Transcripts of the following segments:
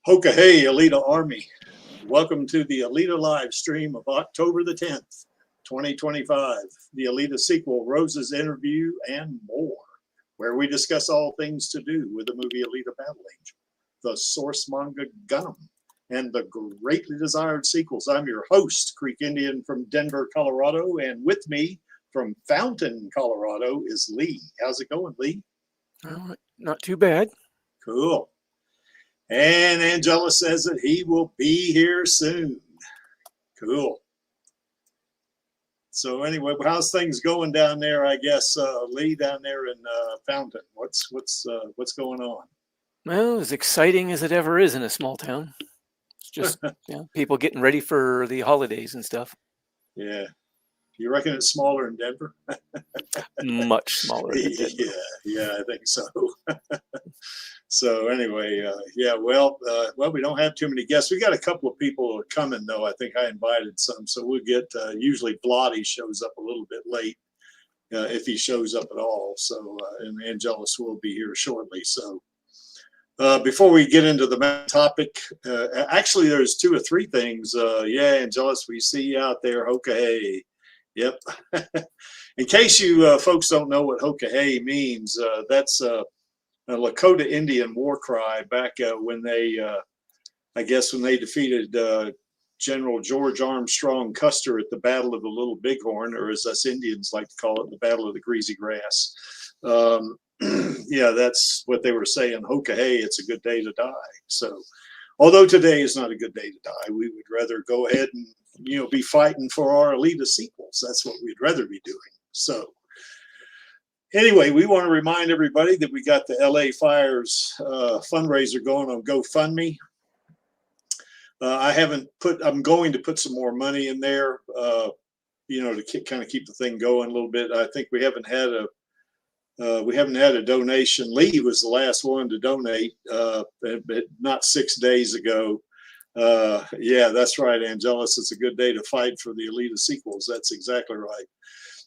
Hoka hey, Alita Army. Welcome to the Alita Livestream of October the 10th, 2025. The Alita sequel, Rosa's interview, and more, where we discuss all things to do with the movie Alita Battle Angel, the source manga Gundam, and the greatly desired sequels. I'm your host, Creek Indian from Denver, Colorado, and with me from Fountain, Colorado is Lee. How's it going, Lee? Not too bad. Cool. And Angela says that he will be here soon. Cool. So anyway, how's things going down there? I guess Lee down there in Fountain. What's going on? Well, as exciting as it ever is in a small town. It's just people getting ready for the holidays and stuff. Yeah. You reckon it's smaller in Denver? Much smaller than Denver. Yeah, I think so. So anyway, well, we don't have too many guests. We got a couple of people coming, though. I think I invited some, so we'll get. Usually, Blotty shows up a little bit late, if he shows up at all. So, and Angelus will be here shortly. So, before we get into the main topic, actually, there's 2 or 3 things. Angelus, we see you out there. Hoka hey. Yep. In case you folks don't know what Hoka hey means, that's a Lakota Indian war cry back when they, I guess, when they defeated General George Armstrong Custer at the Battle of the Little Bighorn, or as us Indians like to call it, the Battle of the Greasy Grass. Yeah, that's what they were saying. Hoka hey, it's a good day to die. So, although today is not a good day to die, we would rather go ahead and be fighting for our Alita sequels. That's what we'd rather be doing. So anyway, we want to remind everybody that we got the LA Fires fundraiser going on GoFundMe. I'm going to put some more money in there, to kind of keep the thing going a little bit. I think we haven't had a donation. Lee was the last one to donate, but not 6 days ago. Yeah, that's right, Angelus. It's a good day to fight for the Alita sequels. That's exactly right.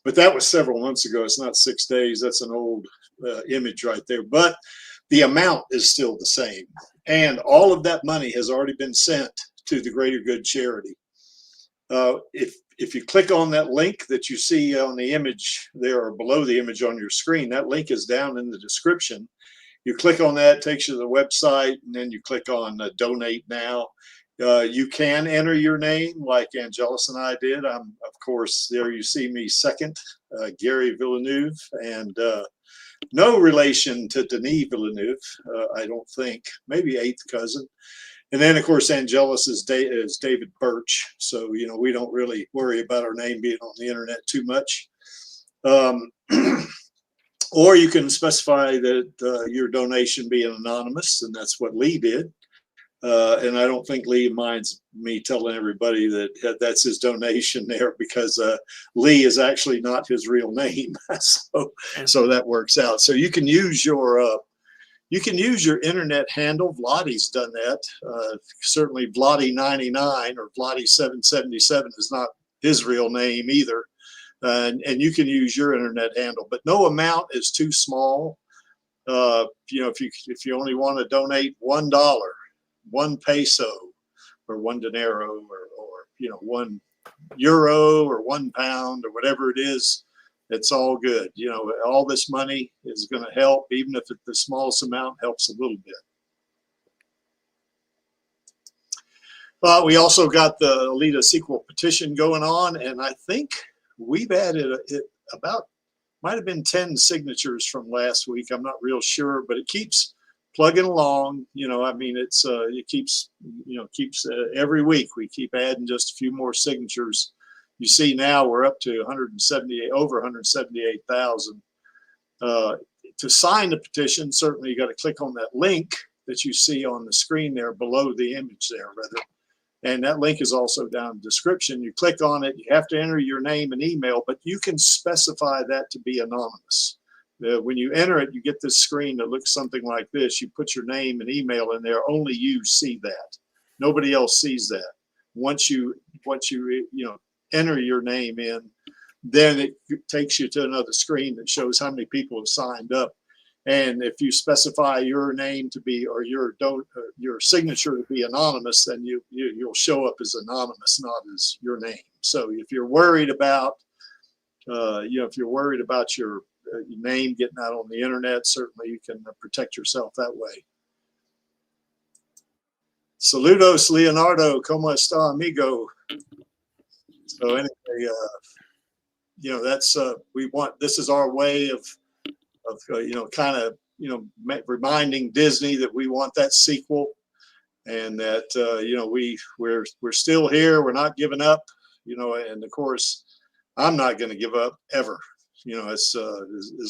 But that was several months ago. It's not 6 days. That's an old image right there. But the amount is still the same. And all of that money has already been sent to the Greater Good charity. If you click on that link that you see on the image there or below the image on your screen, that link is down in the description. You click on that, it takes you to the website, and then you click on Donate Now. You can enter your name like Angelus and I did. Of course, there you see me second, Gary Villeneuve, and no relation to Denis Villeneuve, I don't think, maybe 8th cousin. And then, of course, Angelus is David Birch. So, we don't really worry about our name being on the internet too much. Or you can specify that your donation be anonymous, and that's what Lee did. And I don't think Lee minds me telling everybody that that's his donation there, because Lee is actually not his real name. So that works out. So you can use your internet handle. Vladdy's done that. Certainly Vladdy99 or Vladdy777 is not his real name either. And you can use your internet handle, but no amount is too small. If you only want to donate $1, 1 peso, or 1 dinero, or 1 euro, or 1 pound, or whatever it is, it's all good. All this money is going to help, even if the smallest amount helps a little bit. We also got the Alita sequel petition going on, and I think we've added might have been 10 signatures from last week. I'm not real sure, but it keeps plugging along. It keeps every week we keep adding just a few more signatures. You see now we're up to over 178,000. To sign the petition, certainly you got to click on that link that you see on the screen there below the image there, rather. And that link is also down in the description. You click on it, you have to enter your name and email, but you can specify that to be anonymous. When you enter it, you get this screen that looks something like this. You put your name and email in there. Only you see that. Nobody else sees that. Once you enter your name in, then it takes you to another screen that shows how many people have signed up. And if you specify your name to be, or your signature to be anonymous, then you'll show up as anonymous, not as your name. So if you're worried about, if you're worried about your name getting out on the internet, certainly you can protect yourself that way. Saludos, Leonardo, como está, amigo? So anyway, that's this is our way of kind of reminding Disney that we want that sequel, and that we're still here, we're not giving up, and of course I'm not going to give up ever. As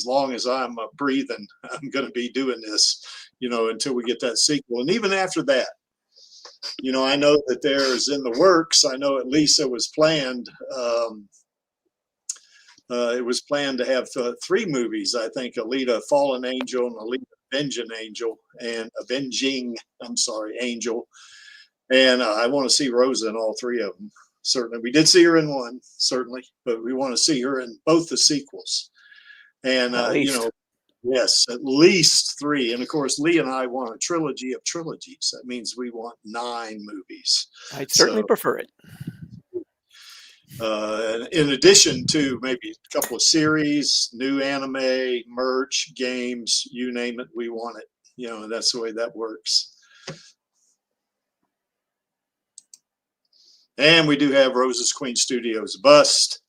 long as I'm breathing, I'm going to be doing this, until we get that sequel. And even after that, I know that there's in the works. I know at least it was planned. It was planned to have 3 movies, I think: Alita Fallen Angel, and Alita Avenging Angel, and Angel. And I want to see Rosa in all 3 of them. Certainly, we did see her in one, certainly, but we want to see her in both the sequels. And yes, at least 3. And of course, Lee and I want a trilogy of trilogies. That means we want 9 movies. I'd certainly prefer it. In addition to maybe a couple of series, new anime, merch, games, you name it, we want it. And that's the way that works. And we do have Rosa's Queen Studios bust.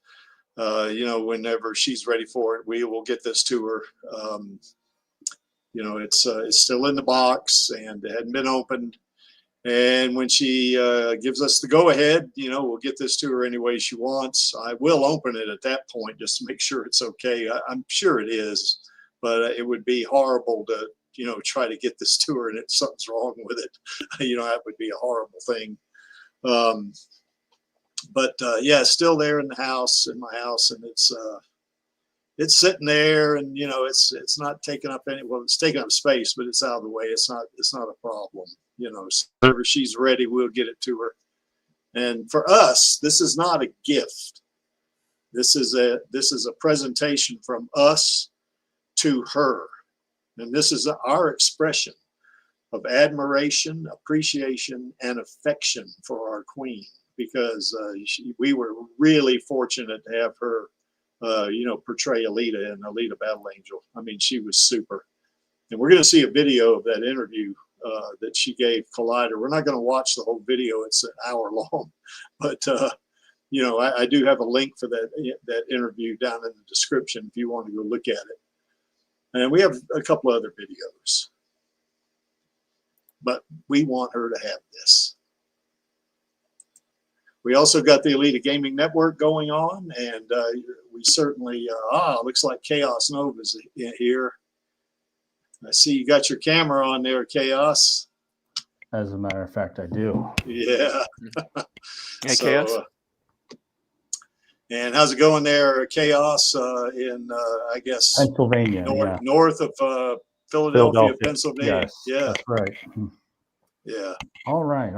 Whenever she's ready for it, we will get this to her. It's still in the box and it hadn't been opened. And when she gives us the go-ahead, we'll get this to her any way she wants. I will open it at that point just to make sure it's okay. I'm sure it is, but it would be horrible to, try to get this to her and something's wrong with it. That would be a horrible thing. But yeah, still there in my house, and it's sitting there, and it's not taking up it's taking up space, but it's out of the way. It's not a problem. So whenever she's ready, we'll get it to her. And for us, this is not a gift. This is a presentation from us to her, and this is our expression of admiration, appreciation, and affection for our queen, because we were really fortunate to have her, portray Alita in Alita Battle Angel. I mean, she was super. And we're going to see a video of that interview that she gave Collider. We're not going to watch the whole video. It's an hour long. But, I do have a link for that interview down in the description if you want to go look at it. And we have a couple other videos. But we want her to have this. We also got the Alita Gaming Network going on, and we certainly, looks like Chaos Nova's here. I see you got your camera on there, Chaos. As a matter of fact, I do. Yeah. Hey, Chaos. And how's it going there, Chaos, in, I guess, Pennsylvania, north of Philadelphia, Pennsylvania? Yes, yeah. That's right. Yeah. All right.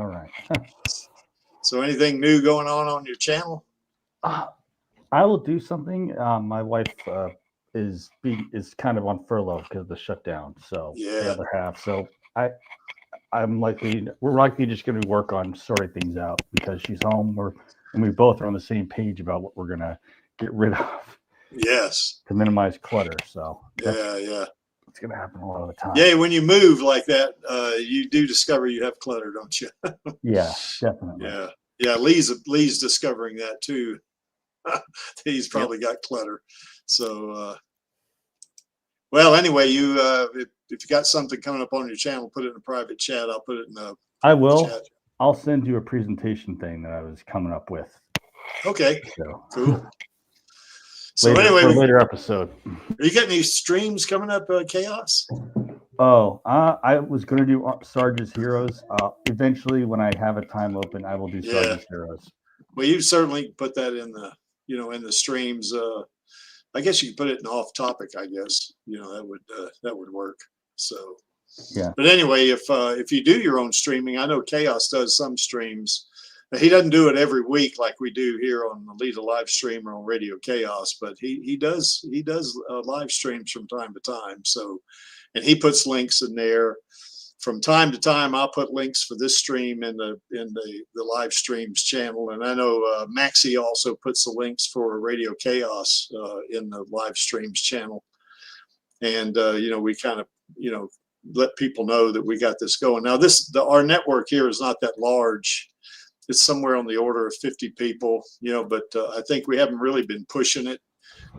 So anything new going on your channel? I will do something. My wife is kind of on furlough because of the shutdown. So the other half. So we're likely just going to work on sorting things out because she's home. And we both are on the same page about what we're going to get rid of. Yes. To minimize clutter. So yeah. It's going to happen a lot of the time. Yeah, when you move like that, you do discover you have clutter, don't you? Yeah, definitely. Yeah. Lee's discovering that too. He's probably got clutter. So, well, anyway, if you got something coming up on your channel, put it in a private chat. I'll put it in the. I will. Chat. I'll send you a presentation thing that I was coming up with. Okay. So. Cool. So later episode. Are you getting any streams coming up, Chaos? Oh, I was going to do Sarge's Heroes. Eventually, when I have a time open, I will do Sarge's Heroes. Well, you certainly put that in the, in the streams. I guess you could put it in off topic. I guess that would work. So yeah. But anyway, if you do your own streaming, I know Chaos does some streams. He doesn't do it every week like we do here on Alita Livestream or on Radio Chaos, but he does live streams from time to time. So and he puts links in there. From time to time, I'll put links for this stream in the live streams channel, and I know Maxie also puts the links for Radio Chaos in the live streams channel. And you know, we kind of, you know, let people know that we got this going. Now, our network here is not that large. It's somewhere on the order of 50 people, you know, but I think we haven't really been pushing it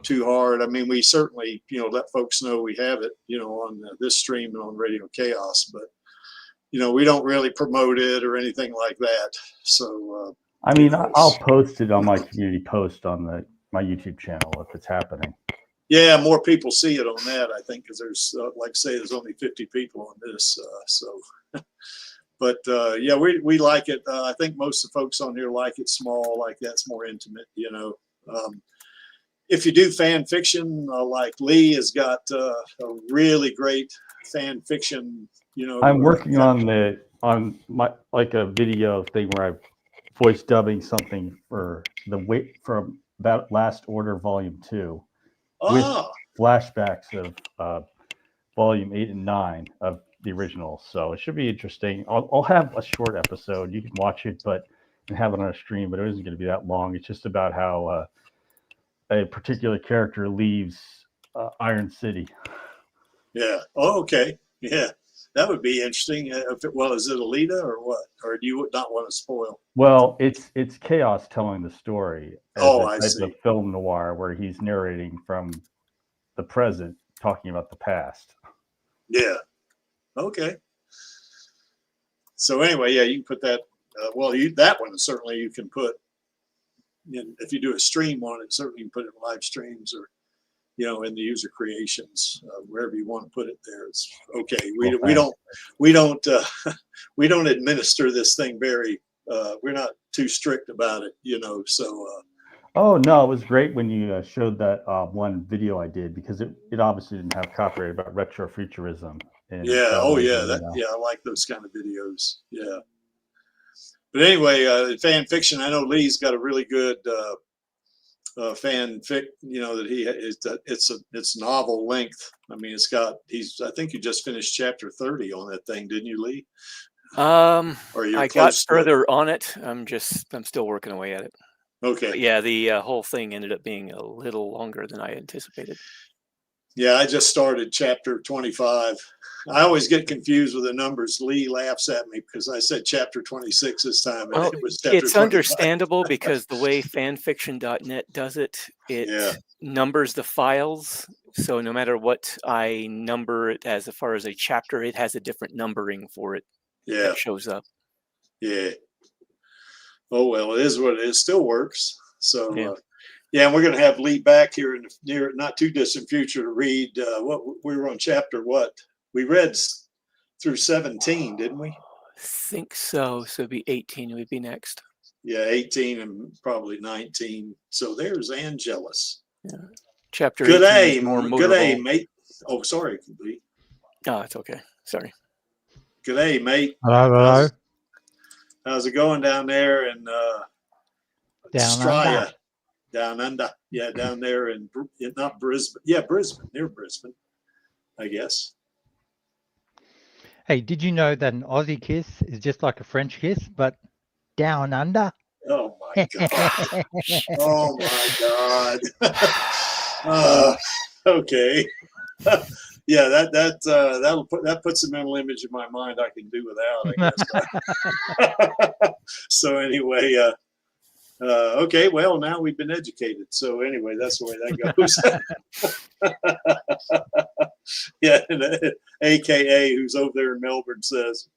too hard. I mean, we certainly, you know, let folks know we have it, you know, on this stream and on Radio Chaos, but you know, we don't really promote it or anything like that. So, I mean, I'll post it on my community post on my YouTube channel if it's happening. Yeah, more people see it on that, I think, because there's, like I say, there's only 50 people on this. But yeah, we like it. I think most of the folks on here like it small, like that's more intimate, you know. If you do fan fiction, like Lee has got a really great fan fiction. You know, I'm working on my like a video thing where I'm voice dubbing something for from that Last Order Volume 2 with flashbacks of Volume 8 and 9 of the original. So it should be interesting. I'll have a short episode. You can watch it, and have it on a stream, but it isn't going to be that long. It's just about how a particular character leaves Iron City. Yeah. Oh, okay. Yeah. That would be interesting. Well, is it Alita or what? Or do you not want to spoil? Well, it's Chaos telling the story. I see. The film noir where he's narrating from the present, talking about the past. Yeah. Okay. So anyway, yeah, you can put that. That one certainly you can put. If you do a stream on it, certainly you can put it in live streams or, you know, in the user creations, wherever you want to put it there. It's okay. We don't administer this thing very. We're not too strict about it, you know. So. Oh no, it was great when you showed that one video I did, because it obviously didn't have copyright about retrofuturism. Yeah. Oh yeah. Yeah. I like those kind of videos. Yeah. But anyway, fan fiction. I know Lee's got a really good. Fanfic, you know, that it's novel length. I mean, I think you just finished chapter 30 on that thing, didn't you, Lee? I got further on it. I'm still working away at it. Okay. But yeah, the whole thing ended up being a little longer than I anticipated. Yeah, I just started chapter 25. I always get confused with the numbers. Lee laughs at me because I said chapter 26 this time. And it was chapter 25. Understandable because the way fanfiction.net does it, numbers the files. So no matter what I number it as far as a chapter, it has a different numbering for it. Yeah. That shows up. Yeah. Oh, well, it is what it is. Still works. So, yeah, and we're going to have Lee back here in the near, not too distant future to read what we were on chapter. What we read through 17, didn't we? I think so. So it'd be 18 would be next. Yeah, 18 and probably 19. So there's Angelus. Yeah. Chapter. Good day, mate. Oh, sorry, Lee. Oh, it's okay. Sorry. Good day, mate. Hello. How's it going down there in Australia? Down under. Yeah, down there in not Brisbane. Yeah, Brisbane, near Brisbane, I guess. Hey, did you know that an Aussie kiss is just like a French kiss, but down under? Oh my god! Oh my god! Okay. Yeah, that puts a mental image in my mind I can do without, I guess. So anyway, okay, well, now we've been educated. So anyway, that's the way that goes. Yeah, and AKA, who's over there in Melbourne, says,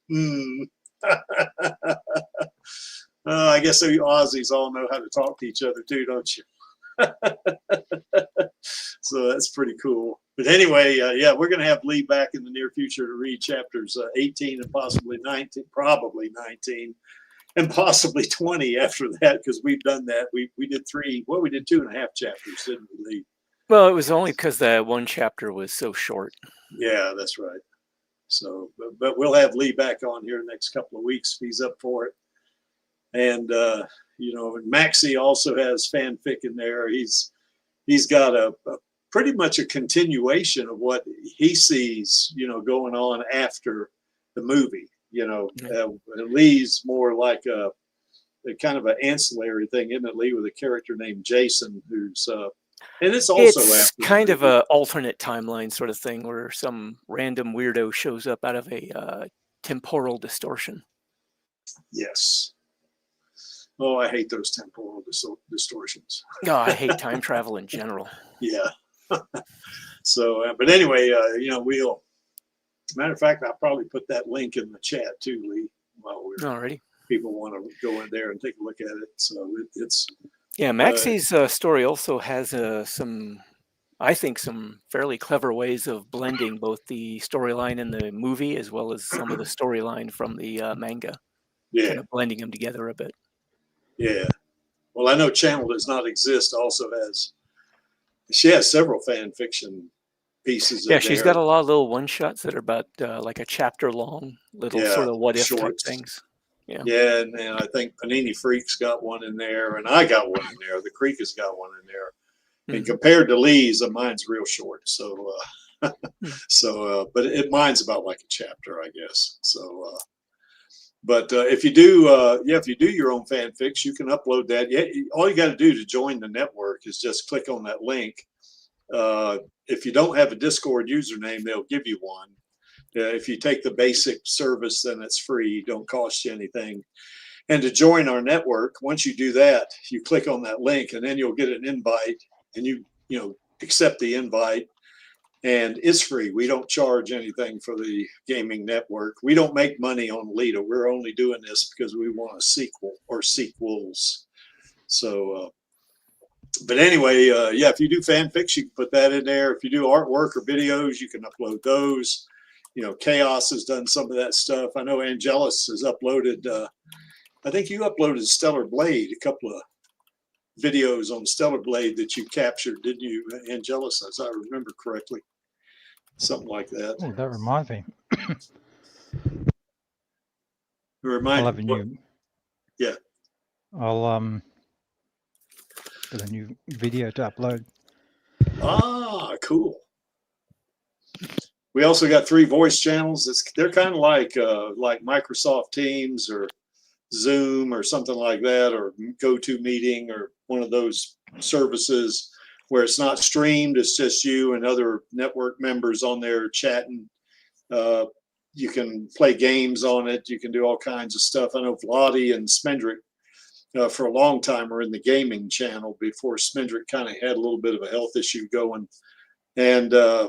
I guess you Aussies all know how to talk to each other too, don't you? So that's pretty cool. But anyway, yeah, we're going to have Lee back in the near future to read chapters 18 and possibly 19, probably 19, and possibly 20 after that, because we've done that. We did 2.5 chapters, didn't we, Lee? Well, it was only because that one chapter was so short. Yeah, that's right. So, but we'll have Lee back on here the next couple of weeks if he's up for it. And you know, and Maxie also has fanfic in there. He's got a pretty much a continuation of what he sees, you know, going on after the movie. You know, Lee's more like a kind of an ancillary thing, isn't it, Lee, with a character named Jason, who's and it's also It's after kind of a alternate timeline sort of thing where some random weirdo shows up out of a temporal distortion. Yes. Oh, I hate those temporal distortions. Oh, I hate time travel in general. Yeah. So, but anyway, you know, we'll. Matter of fact, I'll probably put that link in the chat too, Lee. While Alrighty. People want to go in there and take a look at it. So it's. Yeah, Maxie's story also has some, I think, some fairly clever ways of blending both the storyline in the movie as well as some of the storyline from the manga. Yeah. Kind of blending them together a bit. Yeah. Well, I know Channel Does Not Exist also has. She has several fan fiction pieces. Yeah, she's got a lot of little one shots that are about like a chapter long, little sort of what if type things. Yeah. Yeah, and I think Panini Freak's got one in there, and I got one in there. The Creek has got one in there. And compared to Lee's, mine's real short. So, but mine's about like a chapter, I guess. So, but if you do, if you do your own fanfics, you can upload that. Yeah, all you got to do to join the network is just click on that link. If you don't have a Discord username, they'll give you one. If you take the basic service, then it's free. Don't cost you anything. And to join our network, once you do that, you click on that link, and then you'll get an invite, and you accept the invite, and it's free. We don't charge anything for the gaming network. We don't make money on Alita. We're only doing this because we want a sequel or sequels. So, but anyway, yeah, if you do fanfics, you can put that in there. If you do artwork or videos, you can upload those. You know, Chaos has done some of that stuff. I know Angelus has uploaded, I think you uploaded Stellar Blade, a couple of videos on Stellar Blade that you captured, didn't you, Angelus, as I remember correctly? Something like that. Oh, that reminds me. I'll have a new. Yeah. I'll get a new video to upload. Ah, cool. We also got 3 voice channels. They're kind of like Microsoft Teams or Zoom or something like that, or GoToMeeting or one of those services where it's not streamed. It's just you and other network members on there chatting. You can play games on it. You can do all kinds of stuff. I know Vladi and Smendrick for a long time were in the gaming channel before Smendrick kind of had a little bit of a health issue going. And they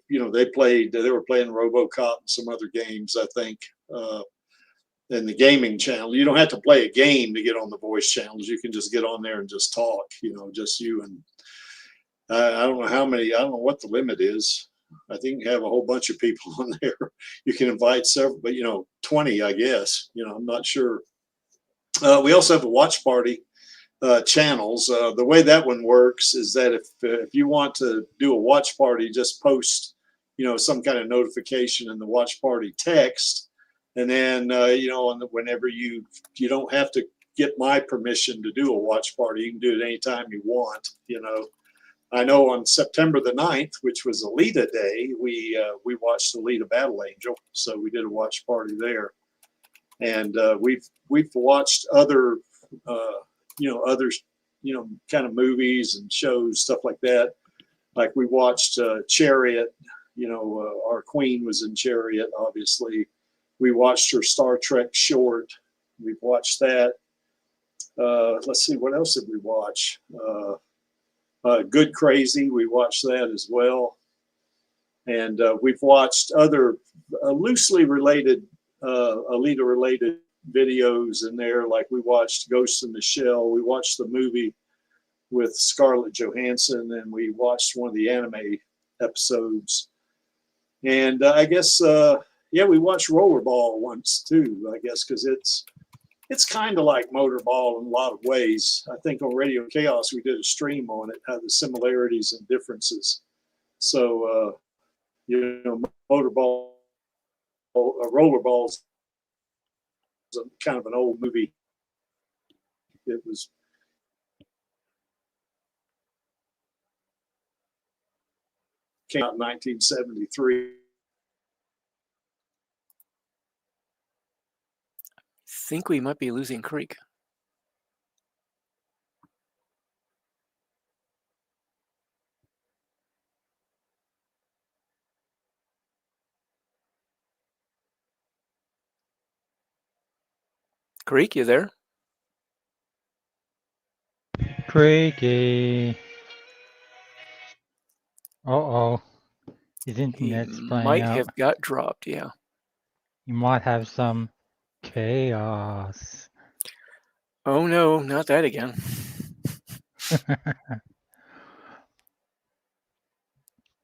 were playing RoboCop and some other games, I think, in the gaming channel. You don't have to play a game to get on the voice channels. You can just get on there and just talk, just you. And I don't know how many, I don't know what the limit is. I think you can have a whole bunch of people on there. You can invite several, but 20, I guess, I'm not sure. We also have a watch party channels. The way that one works is that if you want to do a watch party, just post, some kind of notification in the watch party text. And then, whenever you don't have to get my permission to do a watch party. You can do it anytime you want, I know on September the 9th, which was Alita Day, we watched Alita Battle Angel. So we did a watch party there. And we've watched other, kind of movies and shows, stuff like that. Like we watched Chariot, our queen was in Chariot, obviously. We watched her Star Trek short. We've watched that. Let's see, what else did we watch? Good Crazy, we watched that as well. And we've watched other loosely related, Alita-related videos in there. Like we watched Ghost in the Shell. We watched the movie with Scarlett Johansson, and we watched one of the anime episodes. And I guess, we watched Rollerball once too, I guess, because it's kind of like Motorball in a lot of ways. I think on Radio Chaos, we did a stream on it, how the similarities and differences. So, Motorball, Rollerball's kind of an old movie. It was came out in 1973. Think we might be losing Creek. Creek, you there? Creaky. Uh-oh. His He internet's playing might out. have got dropped, yeah. You might have some chaos. Oh no, not that again.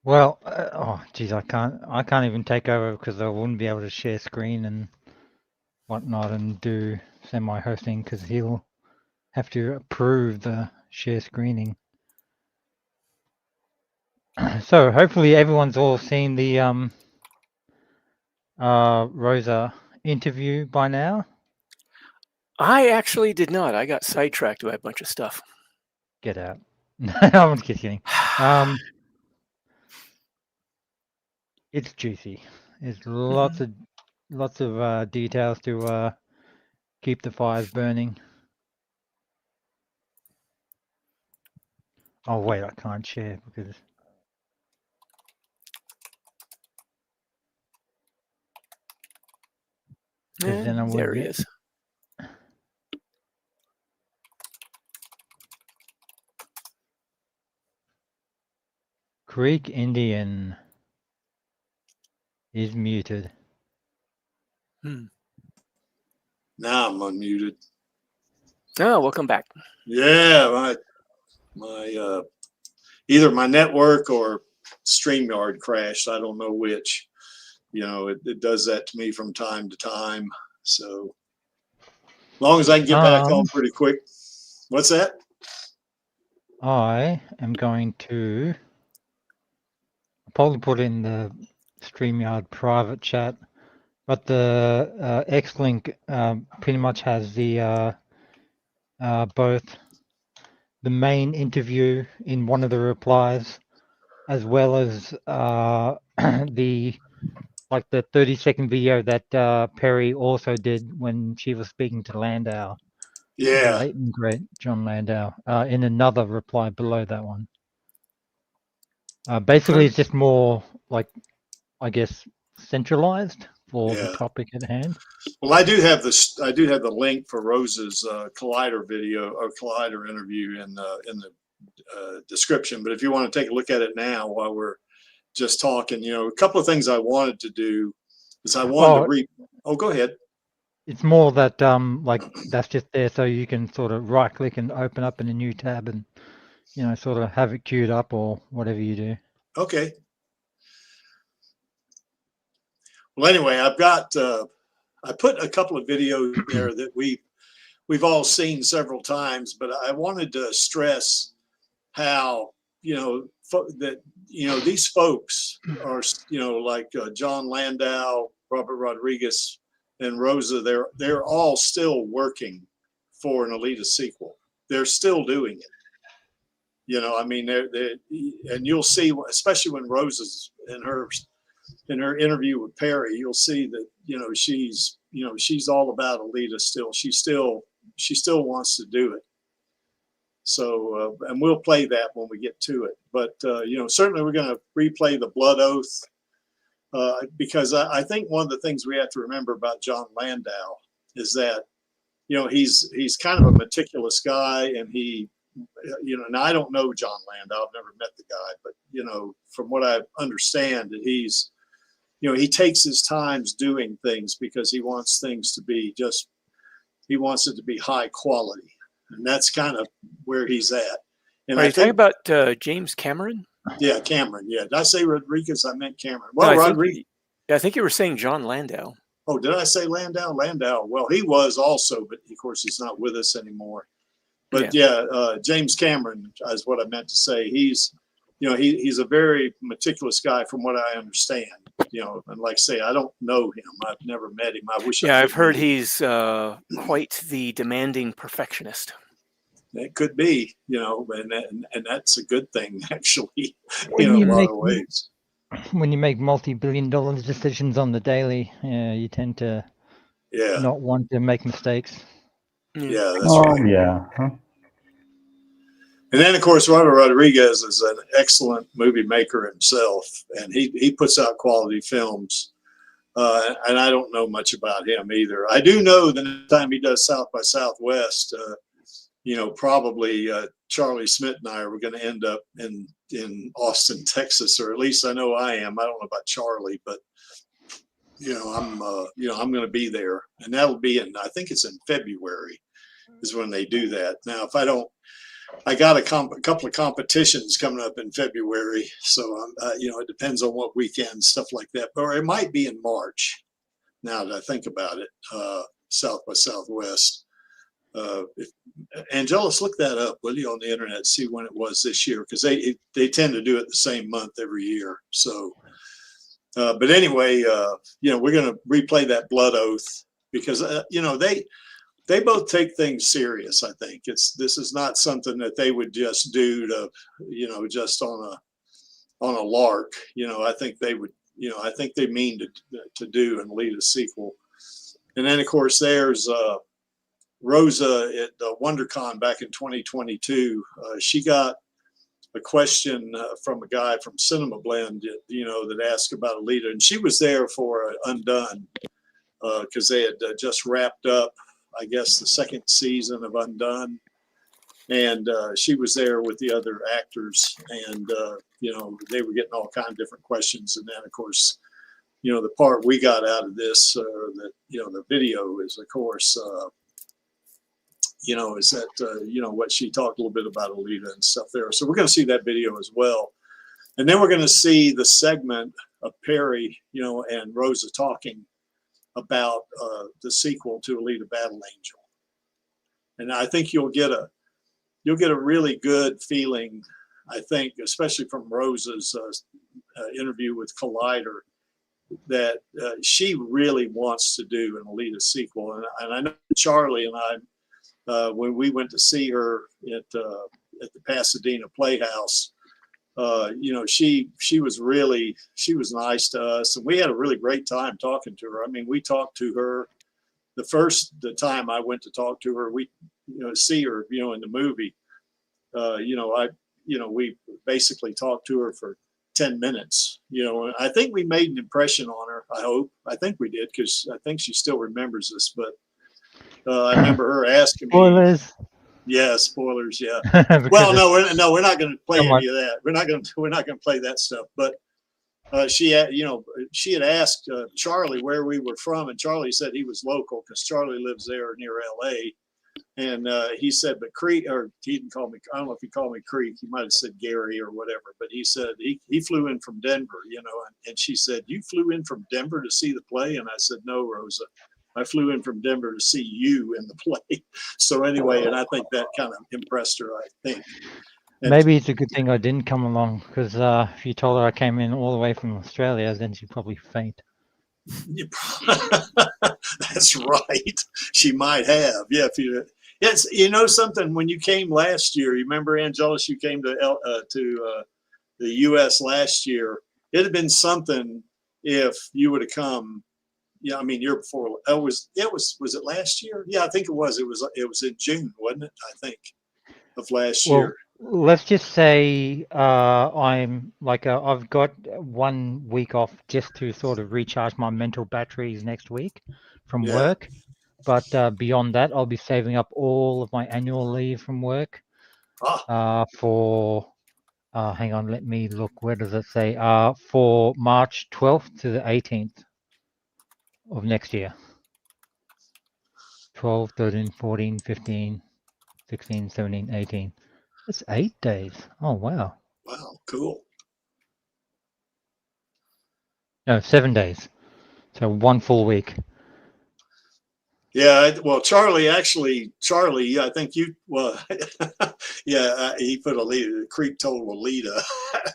Well, oh geez, I can't even take over because I wouldn't be able to share screen and whatnot and do semi-hosting because he'll have to approve the share screening. So hopefully everyone's all seen the Rosa interview by now. I actually did not. I got sidetracked by a bunch of stuff. Get out. I'm just kidding. It's juicy. There's lots of details to keep the fires burning. Oh wait, I can't share because then I would There he get. is. Creek Indian is muted. Now I'm unmuted. Oh, welcome back. Yeah, my either my network or StreamYard crashed. I don't know which. You know, it does that to me from time to time. So as long as I can get back home pretty quick. What's that? I am going to probably put in the StreamYard private chat, but the X-Link pretty much has the both the main interview in one of the replies, as well as the 30-second video that Perry also did when she was speaking to Landau. Yeah. The late and great John Landau, in another reply below that one. Basically, it's just more like, I guess, centralized for the topic at hand. Well, I do have the link for Rosa's Collider video or Collider interview in the description. But if you want to take a look at it now while we're just talking, you know, a couple of things I wanted to do is I wanted to go ahead. It's more that like that's just there so you can sort of right click and open up in a new tab and, you know, sort of have it queued up or whatever you do. Okay. Well, anyway, I've got I put a couple of videos there that we've all seen several times, but I wanted to stress how, you know, that, you know, these folks are, you know, like John Landau, Robert Rodriguez, and Rosa. They're all still working for an Alita sequel. They're still doing it. You know, I mean, and you'll see, especially when Rosa's in her interview with Perry, you'll see that, you know, she's all about Alita still. She still wants to do it. So, and we'll play that when we get to it. But, you know, certainly we're going to replay the Blood Oath because I think one of the things we have to remember about John Landau is that, you know, he's kind of a meticulous guy, and he, you know, and I don't know John Landau. I've never met the guy, but, you know, from what I understand, that he's, you know, he takes his times doing things because he wants things to be he wants it to be high quality. And that's kind of where he's at. And Are you talking about James Cameron? Yeah, Cameron. Yeah. Did I say Rodriguez? I meant Cameron. Well, no, Rodriguez. I think you were saying John Landau. Oh, did I say Landau? Landau. Well, he was also, but of course he's not with us anymore. But James Cameron is what I meant to say. He's, you know, he's a very meticulous guy from what I understand. You know, and like I say, I don't know him. I've never met him. I wish. Yeah, I've heard he's quite the demanding perfectionist. It could be, you know, and that's a good thing, actually, in a lot of ways. when you make multi-billion-dollar decisions on the daily, you tend to not want to make mistakes. Yeah, that's right. Yeah. Huh? And then, of course, Robert Rodriguez is an excellent movie maker himself, and he puts out quality films. And I don't know much about him either. I do know the next time he does South by Southwest, probably Charlie Smith and I are going to end up in Austin, Texas, or at least I know I am. I don't know about Charlie, but I'm going to be there, and that'll be I think it's in February is when they do that. Now, if I don't, I got a couple of competitions coming up in February, so it depends on what weekend, stuff like that. Or it might be in March. Now that I think about it, South by Southwest. Angelus, look that up, will you, on the internet? See when it was this year, because they tend to do it the same month every year. So, but anyway, we're going to replay that Blood Oath because they both take things serious. I think this is not something that they would just do to, just on a lark. I think they would, I think they mean to do and lead a sequel. And then, of course, there's Rosa at Wondercon back in 2022. She got a question from a guy from Cinema Blend, that asked about Alita, and she was there for Undone because they had just wrapped up, I guess, the second season of Undone, and she was there with the other actors, and they were getting all kinds of different questions. And then, of course, the part we got out of this, the video is, of course, is that what she talked a little bit about Alita and stuff there. So we're going to see that video as well, and then we're going to see the segment of Perry, and Rosa talking about the sequel to Alita Battle Angel, and I think you'll get a really good feeling. I think, especially from Rosa's interview with Collider, that she really wants to do an Alita sequel, and I know Charlie and I, when we went to see her at the Pasadena Playhouse, she was nice to us, and we had a really great time talking to her. I mean, we talked to her the time I went to talk to her, we see her in the movie. We basically talked to her for 10 minutes. I think we made an impression on her. I think we did, because I think she still remembers us. But I remember her asking me. Spoilers. Yeah, spoilers. Yeah. Well, we're not going to play any of that. We're not going to play that stuff. But she had asked Charlie where we were from, and Charlie said he was local because Charlie lives there near L.A. And he said, but Creek, or he didn't call me, I don't know if he called me Creek, he might have said Gary or whatever, but he said he flew in from Denver, and she said, you flew in from Denver to see the play? And I said, no, Rosa, I flew in from Denver to see you in the play. So anyway, and I think that kind of impressed her, I think. And maybe it's a good thing I didn't come along, because if you told her I came in all the way from Australia, then she'd probably faint. That's right. She might have. Yeah. Yes, something, when you came last year, you remember, Angelus, you came to the U.S. last year. It'd have been something if you would have come. Yeah, I mean, year before. Was it last year? Yeah, I think it was. It was in June, wasn't it? I think of last year. Let's just say I'm like I've got 1 week off just to sort of recharge my mental batteries next week from work. But beyond that, I'll be saving up all of my annual leave from work for, hang on, let me look. Where does it say? For March 12th to the 18th of next year. 12, 13, 14, 15, 16, 17, 18. That's 8 days. Oh, wow. Wow, cool. No, 7 days. So 1 full week. Yeah, well, Charlie, I think he put Alita. Creek told Alita.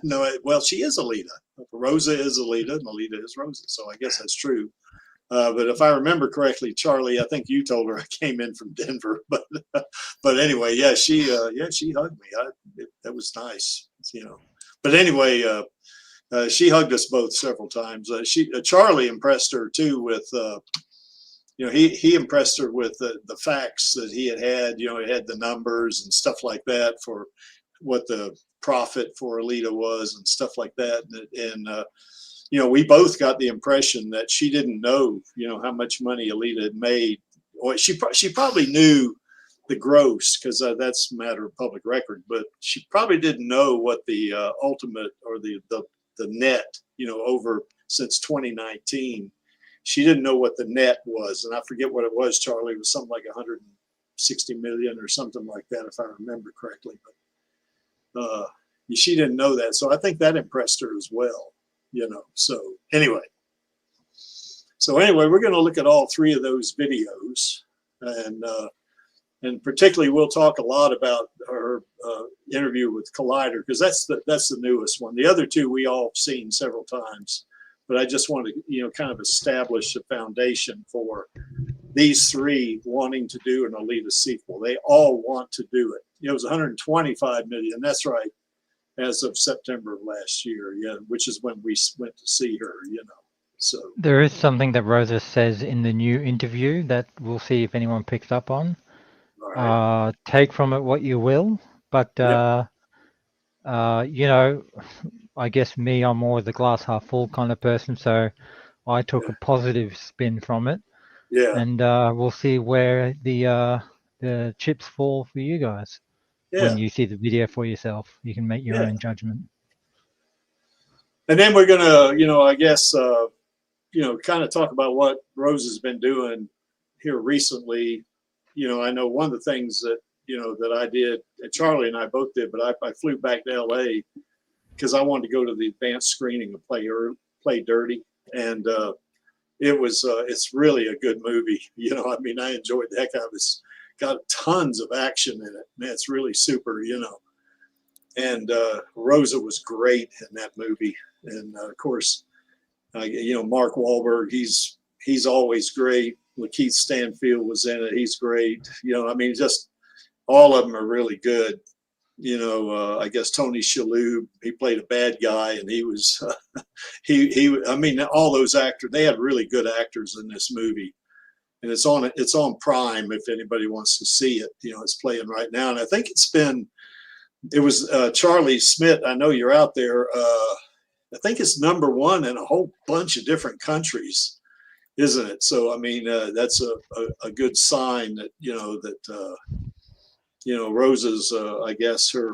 No, well, she is Alita. Rosa is Alita, and Alita is Rosa. So I guess that's true. But if I remember correctly, Charlie, I think you told her I came in from Denver. But anyway, she hugged me. That was nice, But anyway, She hugged us both several times. Charlie impressed her too with, he impressed her with the facts that he had. He had the numbers and stuff like that for what the profit for Alita was and stuff like that. And we both got the impression that she didn't know, how much money Alita had made. Or she probably knew the gross, because that's a matter of public record, but she probably didn't know what the ultimate or the net, over since 2019. She didn't know what the net was, and I forget what it was, Charlie. It was something like 160 million or something like that, if I remember correctly. But she didn't know that, so I think that impressed her as well. So anyway, we're going to look at all three of those videos, and particularly we'll talk a lot about her interview with Collider, because that's the newest one. The other two we all seen several times, but I just want to kind of establish a foundation for these three wanting to do an Alita sequel. They all want to do it. It was 125 million. That's right, as of September of last year. Yeah, which is when we went to see her. So there is something that Rosa says in the new interview that we'll see if anyone picks up on. Right. Take from it what you will, but yep. I guess me, I'm more the glass half full kind of person, so I took a positive spin from it. Yeah. And we'll see where the chips fall for you guys. Yeah. When you see the video for yourself, you can make your own judgment. And then we're gonna, I guess, kind of talk about what Rose has been doing here recently. I know one of the things that, that I did, and Charlie and I both did, but I flew back to LA because I wanted to go to the advanced screening of Play Dirty. And it's really a good movie. I enjoyed the heck out of it. It's got tons of action in it. Man, it's really super, And Rosa was great in that movie. And of course, Mark Wahlberg, he's always great. Lakeith Stanfield was in it. He's great. Just all of them are really good. I guess Tony Shalhoub, he played a bad guy, and he was, all those actors, they had really good actors in this movie. And it's on Prime if anybody wants to see it. It's playing right now. And I think it was Charlie Smith. I know you're out there. I think it's #1 in a whole bunch of different countries, isn't it? So that's a good sign that Rosa's I guess her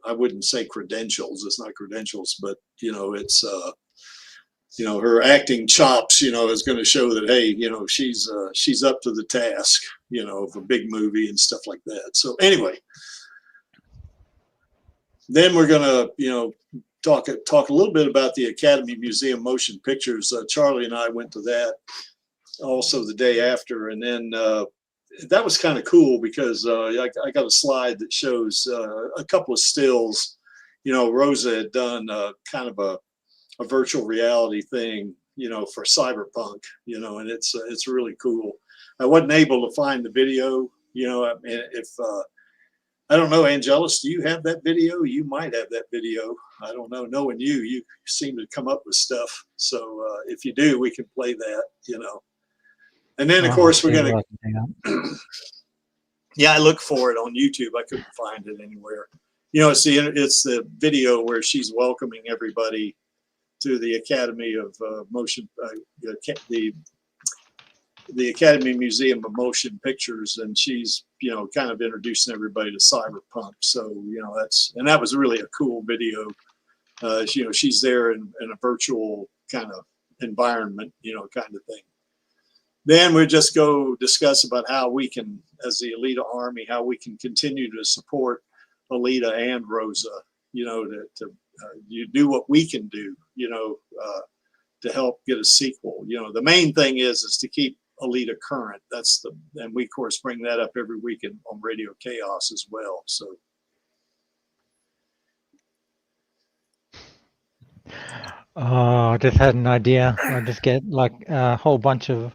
I wouldn't say credentials. It's not credentials, but it's her acting chops. Is going to show that hey, she's up to the task. Of a big movie and stuff like that. So anyway, then we're gonna talk a little bit about the Academy Museum Motion Pictures. Charlie and I went to that also the day after, and then that was kind of cool because I got a slide that shows a couple of stills. Rosa had done kind of a virtual reality thing, for Cyberpunk, and it's really cool. I wasn't able to find the video, if I don't know, Angelus, do you have that video? You might have that video. I don't know. Knowing you seem to come up with stuff. So if you do, we can play that, And then, of course, we're going to... Yeah, I looked for it on YouTube. I couldn't find it anywhere. It's the video where she's welcoming everybody to the Academy of Motion, the Academy Museum of Motion Pictures, and she's kind of introducing everybody to Cyberpunk. So that was really a cool video. She's there in a virtual kind of environment, kind of thing. Then we just go discuss about how we can, as the Alita Army, how we can continue to support Alita and Rosa, to do what we can do, to help get a sequel. The main thing is to keep Alita current. And we of course bring that up every week on Radio Chaos as well. So I just had an idea. I just get like a whole bunch of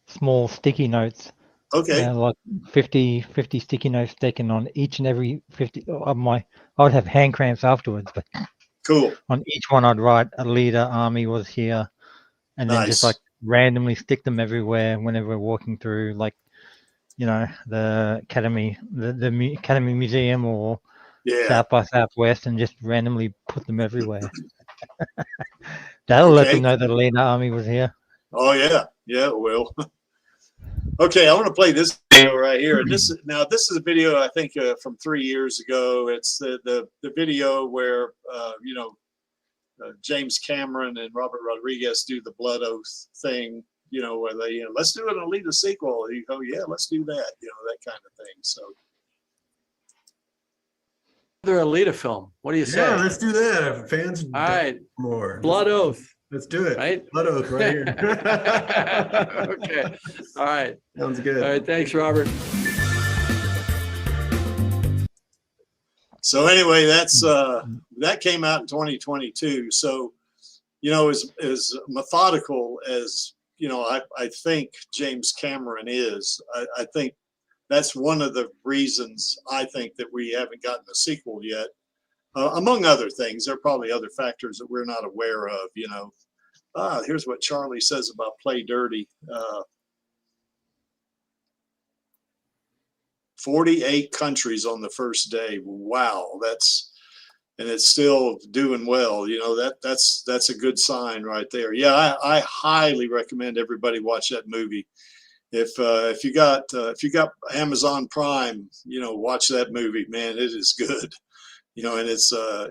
small sticky notes. Okay. Like 50 sticky notes taken on each and every 50 of my. I would have hand cramps afterwards, but Cool. On each one, I'd write Alita Army was here, and then just like randomly stick them everywhere whenever we're walking through, like, you know, the Academy, the Academy Museum or South by Southwest, and just randomly put them everywhere. That'll let them know that Alita Army was here. Oh yeah, yeah, it will. Okay, I want to play this video right here. And this is a video I think from 3 years ago. It's the video where you know, James Cameron and Robert Rodriguez do the blood oath thing. You know, where they, let's do an Alita sequel. You go, yeah, let's do that. You know, that kind of thing. So. Another Alita film. What do you say? Yeah, let's do that. Fans, all right, more Blood Oath. Let's do it. Right, Blood Oath right here. Okay, all right. Sounds good. All right, thanks, Robert. So anyway, that's that came out in 2022. So, you know, as methodical as, you know, I think James Cameron is, I think that's one of the reasons I think that we haven't gotten a sequel yet. Among other things, there are probably other factors that we're not aware of, you know. Here's what Charlie says about Play Dirty. 48 countries on the first day. Wow, and it's still doing well. You know, that's a good sign right there. Yeah, I highly recommend everybody watch that movie. If you got Amazon Prime, you know, watch that movie, man. It is good. You know, and it's a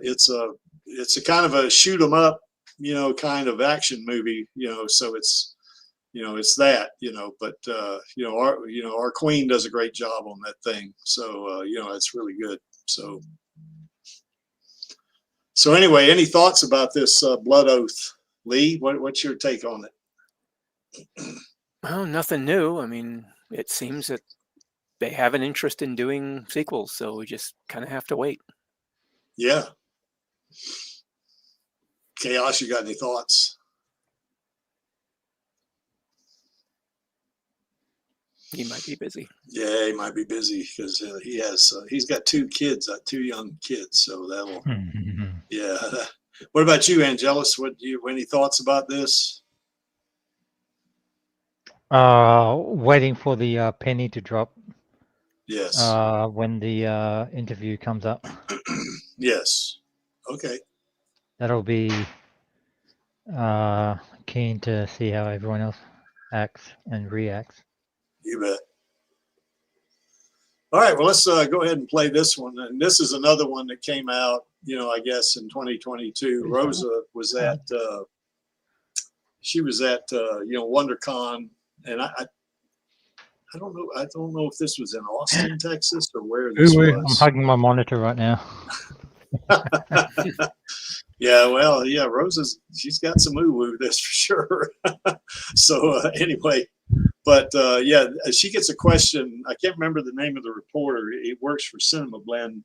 kind of a shoot 'em up, you know, kind of action movie, you know, so it's, you know, it's that, you know, but you know, our queen does a great job on that thing. So you know, it's really good. So anyway, any thoughts about this Blood Oath, Lee? What's your take on it? Oh, nothing new. I mean, it seems that they have an interest in doing sequels, so we just kind of have to wait. Yeah. Chaos, you got any thoughts? He might be busy. Yeah, he might be busy because he's got 2 kids, 2 young kids, so that'll. Yeah. What about you, Angelus? Any thoughts about this? Waiting for the penny to drop. Yes. When the interview comes up. Yes. Okay. That'll be keen to see how everyone else acts and reacts. You bet. All right. Well, let's go ahead and play this one. And this is another one that came out, you know, I guess in 2022. Rosa was at, she was at, you know, Wondercon, and I don't know. I don't know if this was in Austin, Texas, or where this was. I'm hugging my monitor right now. Yeah, well, yeah, she's got some woo-woo, that's for sure. So anyway, but yeah, she gets a question. I can't remember the name of the reporter. He works for Cinema Blend.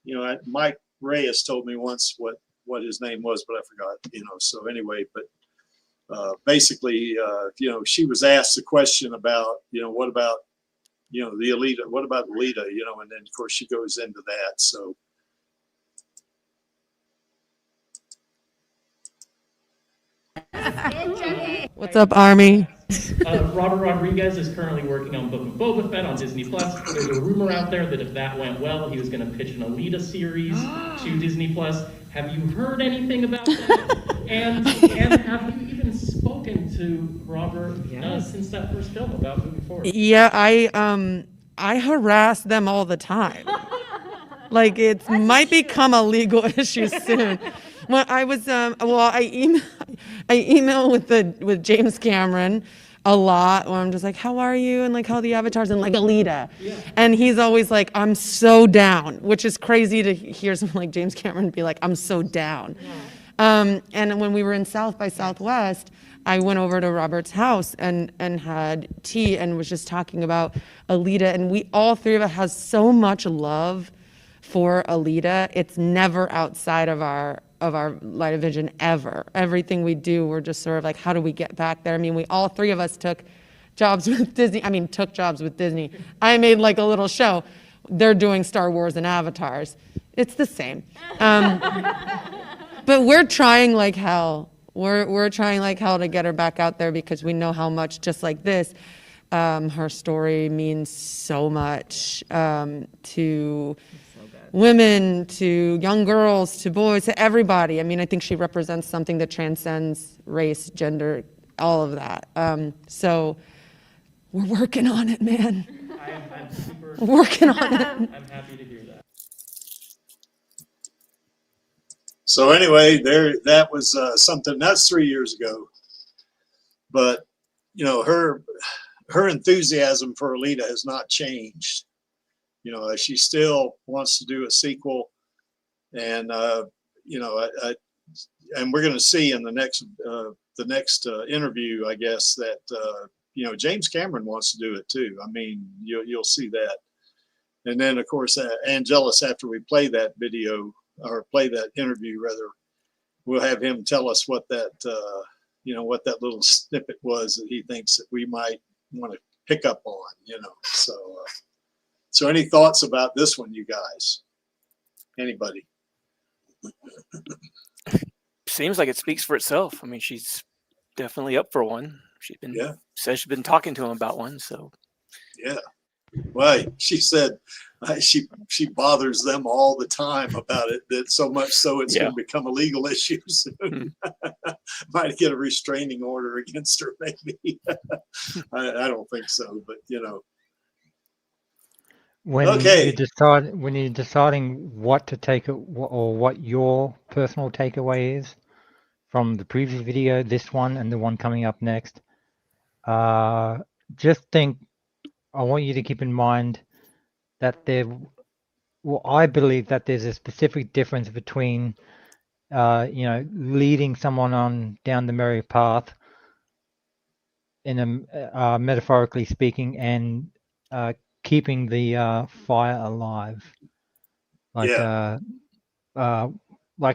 You know, Mike Reyes told me once what his name was, but I forgot. You know, so anyway, but basically, you know, she was asked a question about, you know, what about, you know, the Alita? What about Alita? You know, and then of course she goes into that. So. What's up, Army? Robert Rodriguez is currently working on Book of Boba Fett on Disney Plus. There's a rumor out there that if that went well, he was going to pitch an Alita series to Disney Plus. Have you heard anything about that? and have you even spoken to Robert since that first film about moving forward? Yeah, I harass them all the time. Like it might become a legal issue soon. When I was I email with James Cameron a lot where I'm just like, how are you? And like, how are the avatars? And like Alita. Yeah. And he's always like, I'm so down, which is crazy to hear someone like James Cameron be like, I'm so down. Yeah. And when we were in South by Southwest, I went over to Robert's house and had tea and was just talking about Alita. And we, all three of us, has so much love for Alita. It's never outside of our line of vision ever. Everything we do, we're just sort of like, how do we get back there? I mean, we all three of us took jobs with Disney. I made like a little show. They're doing Star Wars and Avatars. It's the same. But we're trying like hell. We're trying like hell to get her back out there because we know how much, just like this, her story means so much to women, to young girls, to boys, to everybody. I mean, I think she represents something that transcends race, gender, all of that. So we're working on it, man. I'm super Working on it. I'm happy to hear that. So anyway, that was something that's 3 years ago. But you know, her enthusiasm for Alita has not changed. You know, she still wants to do a sequel, and you know, and we're going to see in the next interview, I guess, that you know, James Cameron wants to do it too. I mean, you'll see that. And then of course, Angelus, after we play that video or play that interview rather, we'll have him tell us what that you know, what that little snippet was that he thinks that we might want to pick up on, you know. So any thoughts about this one, you guys? Anybody? Seems like it speaks for itself. I mean, she's definitely up for one. She's been says she's been talking to him about one. So yeah. Well, she said she bothers them all the time about it. That so much so it's going to become a legal issue soon. Might get a restraining order against her, maybe. I don't think so, but you know. When you're deciding what to take or what your personal takeaway is from the previous video, this one and the one coming up next, just think, I want you to keep in mind that I believe that there's a specific difference between, you know, leading someone on down the merry path, in a metaphorically speaking, and keeping the fire alive. Like,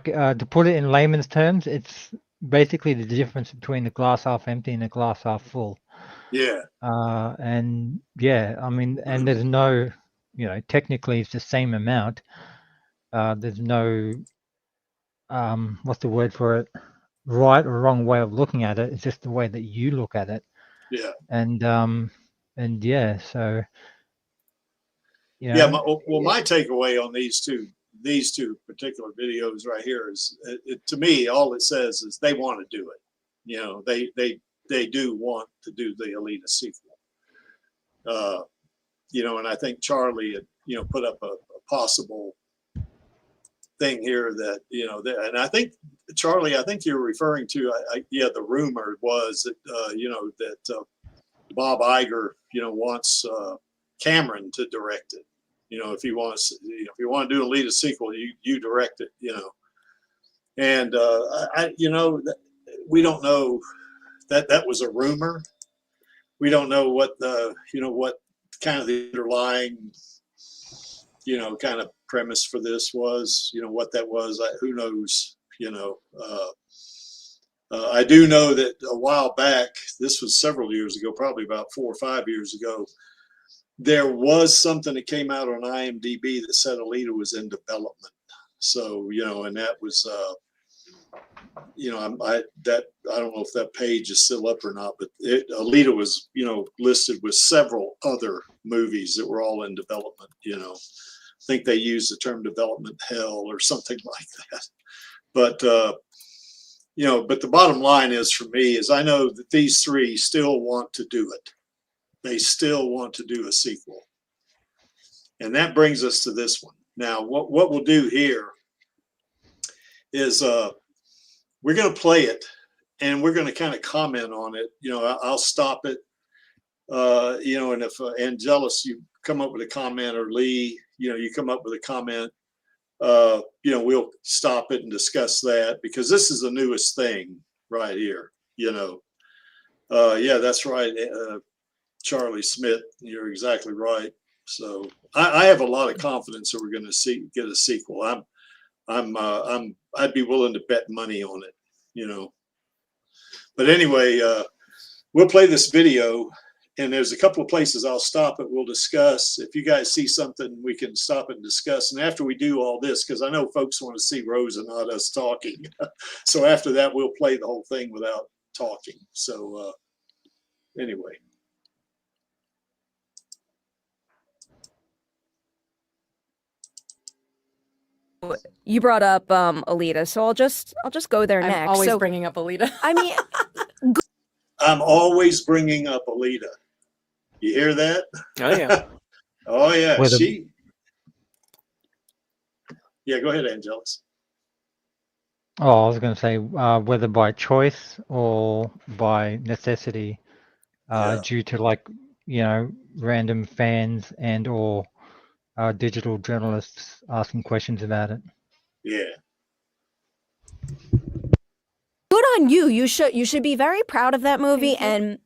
to put it in layman's terms, it's basically the difference between the glass half empty and the glass half full. Yeah. And yeah, I mean, and there's no, you know, technically it's the same amount. There's no, what's the word for it? Right or wrong way of looking at it. It's just the way that you look at it. Yeah. And yeah, so. You know, yeah. My takeaway on these two particular videos right here is, to me, all it says is they want to do it. You know, they do want to do the Alita sequel. You know, and I think Charlie had, you know, put up a possible thing here that, you know, and I think, Charlie, I think you're referring to, the rumor was that, you know, that Bob Iger, you know, wants Cameron to direct it. You know, if you want to do a Alita sequel, you direct it, you know. And you know, we don't know that was a rumor. We don't know what you know, what kind of the underlying, you know, kind of premise for this was, you know, what that was. Who knows, you know. I do know that a while back, this was several years ago, probably about 4 or 5 years ago, there was something that came out on IMDb that said Alita was in development. So, you know, and that was, you know, I don't know if that page is still up or not, but Alita was, you know, listed with several other movies that were all in development. You know, I think they used the term development hell or something like that. But you know, but the bottom line is, for me, is I know that these three still want to do it. They still want to do a sequel. And that brings us to this one. Now, what we'll do here is we're going to play it, and we're going to kind of comment on it. You know, I'll stop it. You know, and if Angelus, you come up with a comment, or Lee, you know, you come up with a comment, you know, we'll stop it and discuss that, because this is the newest thing right here, you know. Yeah, that's right. Charlie Smith, you're exactly right. So I have a lot of confidence that we're going to get a sequel. I'd be willing to bet money on it, you know. But anyway, we'll play this video, and there's a couple of places I'll stop it. We'll discuss. If you guys see something, we can stop and discuss. And after we do all this, because I know folks want to see Rosa, not us talking. So after that, we'll play the whole thing without talking. So anyway. You brought up Alita, so I'll just go there I'm next. always So, bringing up Alita. I mean, I'm always bringing up Alita. You hear that? Oh yeah. Oh yeah. Whether- Yeah, go ahead, Angelus. Oh, I was going to say whether by choice or by necessity, Yeah. due to like, you know, random fans and or digital journalists asking questions about it. Yeah. good on you. You should be very proud of that movie. And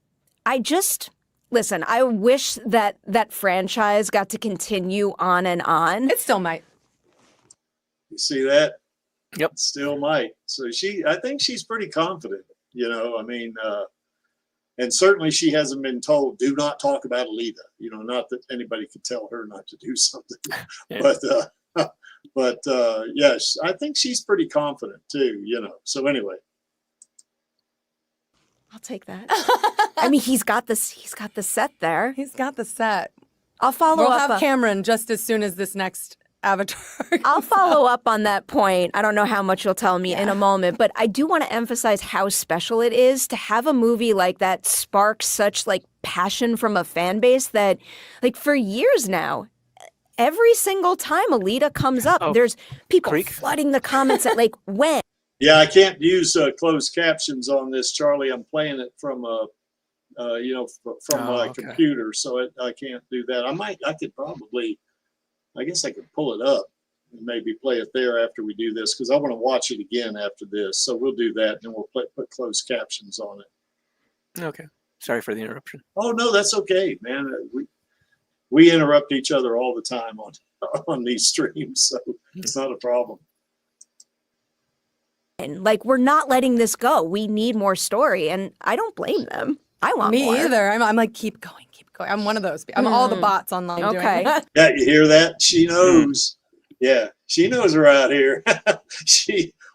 I just listen. I wish that franchise got to continue on and on. It still might. You see that? Yep. Still might. So I think she's pretty confident, you know, I mean, and certainly she hasn't been told, do not talk about Alita, you know, not that anybody could tell her not to do something, Yeah. but yes, I think she's pretty confident too, you know, so anyway. I'll take that. I mean, he's got the set there. He's got the set. I'll follow We'll up. have Cameron just as soon as this next Avatar. I'll follow up on that point. I don't know how much you'll tell me in a moment, but I do want to emphasize how special it is to have a movie like that spark such like passion from a fan base that like for years now, every single time Alita comes up, there's people flooding the comments at like when. Yeah, I can't use closed captions on this, Charlie. I'm playing it from you know, from my computer, so I can't do that. I could probably, I guess I could pull it up and maybe play it there after we do this because I want to watch it again after this. So we'll do that, and then we'll put closed captions on it. Okay. Sorry for the interruption. Oh no, that's okay, man. We interrupt each other all the time on these streams, so it's not a problem. And like we're not letting this go. We need more story, and I don't blame them. I want Me more. either. I'm like, keep going, keep going. I'm one of those. I'm all the bots online doing that. Yeah, you hear that? She knows. Yeah, she knows we're out here.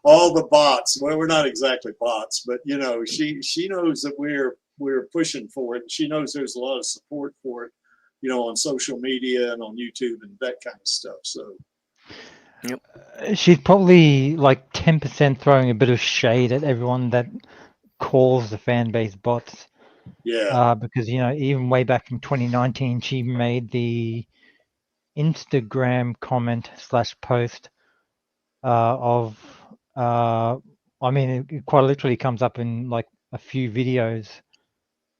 All the bots. Well, we're not exactly bots, but you know, she knows that we're pushing for it. She knows there's a lot of support for it, you know, on social media and on YouTube and that kind of stuff. So. Yep. She's probably like 10% throwing a bit of shade at everyone that calls the fan base bots. Yeah. Because, you know, even way back in 2019, she made the Instagram comment / post of, I mean, it quite literally comes up in like a few videos,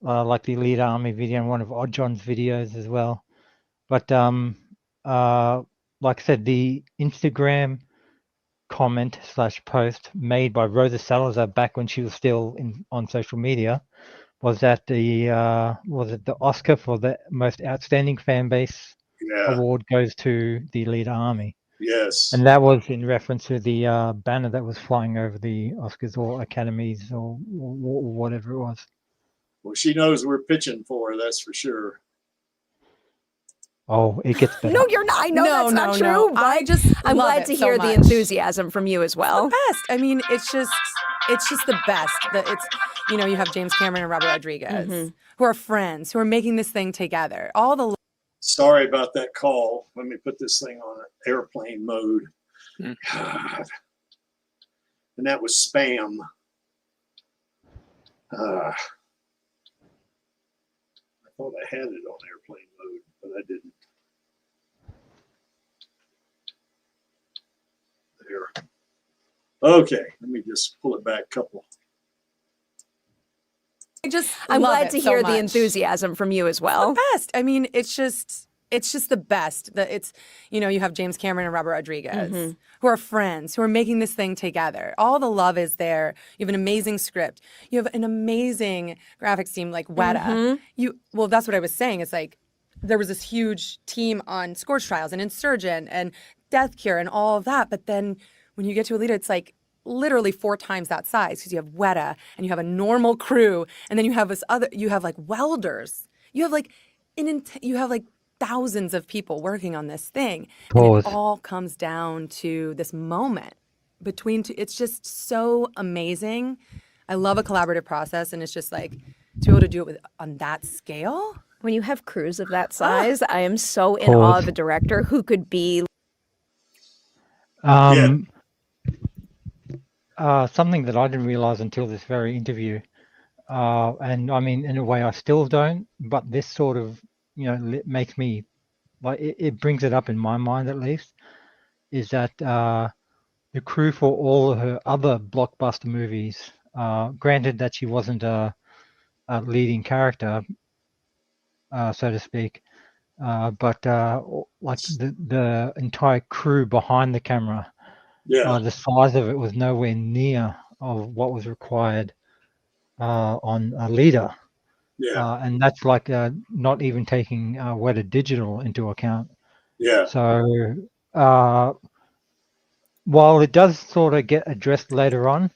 like the Elite Army video and one of Oddjohn's videos as well. But like I said, the Instagram comment / post made by Rosa Salazar back when she was still on social media was that was it the Oscar for the most outstanding fan base award goes to the Elite Army. Yes. And that was in reference to the banner that was flying over the Oscars or Academies or whatever it was. Well, she knows we're pitching for her, that's for sure. Oh, it gets better. No, you're not. I know that's not true. But I'm glad to hear the enthusiasm from you as well. It's the best. I mean, it's just the best. It's, you know, you have James Cameron and Robert Rodriguez who are friends, who are making this thing together. All the. Sorry about that call. Let me put this thing on airplane mode. God. And that was spam. I thought I had it on airplane mode, but I didn't. There. Okay, let me just pull it back a couple. I'm glad to hear the enthusiasm from you as well. It's the best. I mean, it's just the best. It's, you know, you have James Cameron and Robert Rodriguez who are friends, who are making this thing together. All the love is there. You have an amazing script. You have an amazing graphics team like Weta. Well, that's what I was saying. It's like there was this huge team on Scourge Trials and Insurgent and Death Cure and all of that. But then when you get to Alita, it's like literally 4 times that size because you have Weta and you have a normal crew and then you have you have like welders you have like you have like thousands of people working on this thing, and Pause. it all comes down to this moment between two. It's just so amazing. I love a collaborative process, and it's just like to be able to do it with on that scale. When you have crews of that size, I am so in awe of a director who could be. Something that I didn't realize until this very interview, and I mean, in a way, I still don't. But this sort of, makes me like it brings it up in my mind at least. Is that the crew for all of her other blockbuster movies? Granted that she wasn't a leading character, so to speak, but like the entire crew behind the camera. The size of it was nowhere near of what was required on Alita. And that's like not even taking Weta Digital into account. So while it does sort of get addressed later on,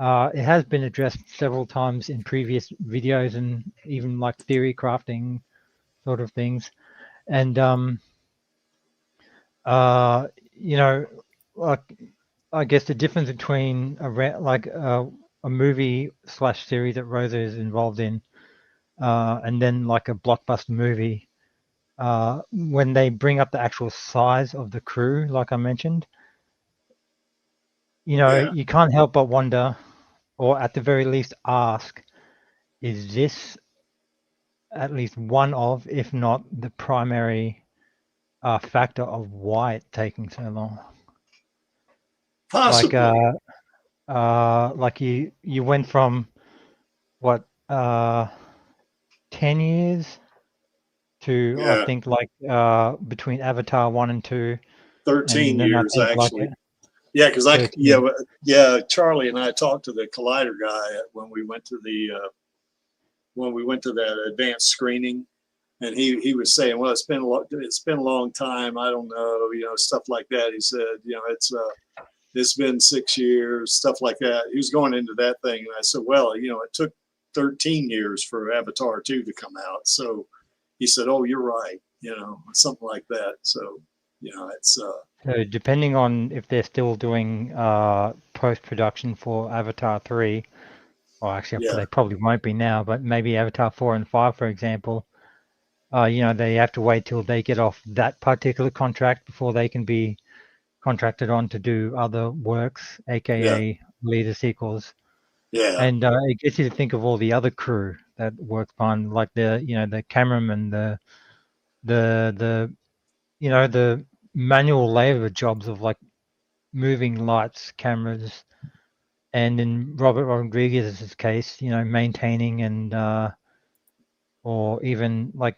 it has been addressed several times in previous videos and even like theory crafting sort of things. And like I guess the difference between a movie / series that Rosa is involved in, and then like a blockbuster movie, when they bring up the actual size of the crew, like I mentioned, you can't help but wonder, or at the very least ask, is this at least one of, if not the primary factor of why it's taking so long? Possibly. Like you went from what 10 years to I think like between Avatar 1 and 2, 13 years actually. Yeah, because Charlie and I talked to the Collider guy when we went to that advanced screening, and he was saying, well, it's been a long time. I don't know, stuff like that. He said, it's been 6 years, stuff like that. He was going into that thing, and I said, well, it took 13 years for Avatar 2 to come out. So he said, oh, you're right, something like that. So it's so depending on if they're still doing post-production for Avatar 3, or actually they probably won't be now, but maybe Avatar 4 and 5, for example, they have to wait till they get off that particular contract before they can be contracted on to do other works, aka leader sequels. And it gets you to think of all the other crew that works on, like the cameraman, the manual labor jobs of like moving lights, cameras, and in Robert Rodriguez's case, maintaining and or even like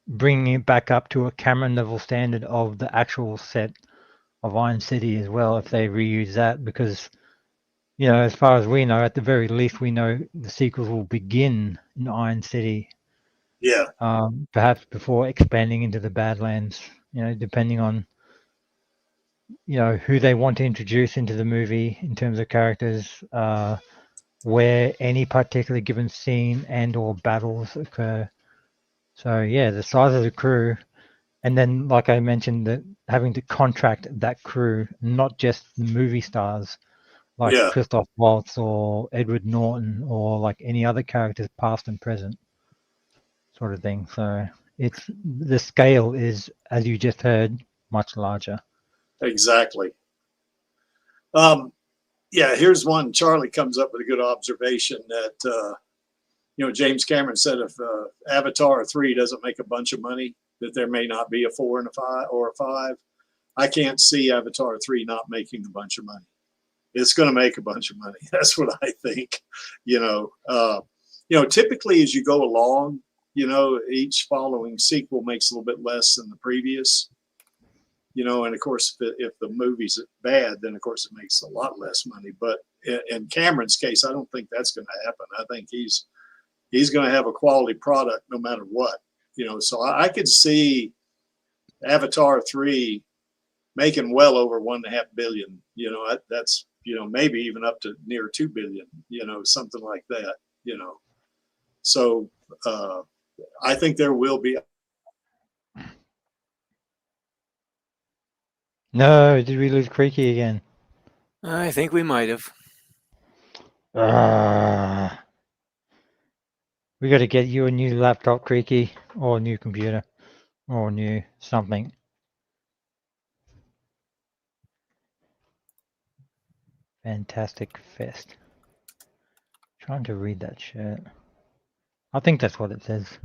bringing it back up to a camera level standard of the actual set of Iron City as well, if they reuse that, because as far as we know, at the very least, we know the sequels will begin in Iron City. Perhaps before expanding into the Badlands, depending on who they want to introduce into the movie in terms of characters, where any particular given scene and or battles occur. So yeah, the size of the crew, and then like I mentioned, that having to contract that crew, not just the movie stars like Christoph Waltz or Edward Norton or like any other characters past and present, sort of thing. So the scale is, as you just heard, much larger. Exactly. Here's one. Charlie comes up with a good observation that James Cameron said if Avatar 3 doesn't make a bunch of money, that there may not be a 4 and a 5 or a 5. I can't see Avatar 3 not making a bunch of money. It's going to make a bunch of money. That's what I think. Typically as you go along, each following sequel makes a little bit less than the previous. And of course, if the movie's bad, then of course it makes a lot less money. But in Cameron's case, I don't think that's going to happen. I think he's going to have a quality product no matter what. So I could see Avatar 3 making well over $1.5 billion. That's maybe even up to near $2 billion. Something like that. So I think there will be. No, did we lose Creaky again? I think we might have. We got to get you a new laptop, Creaky, or a new computer, or new something. Fantastic Fest. Trying to read that shirt. I think that's what it says.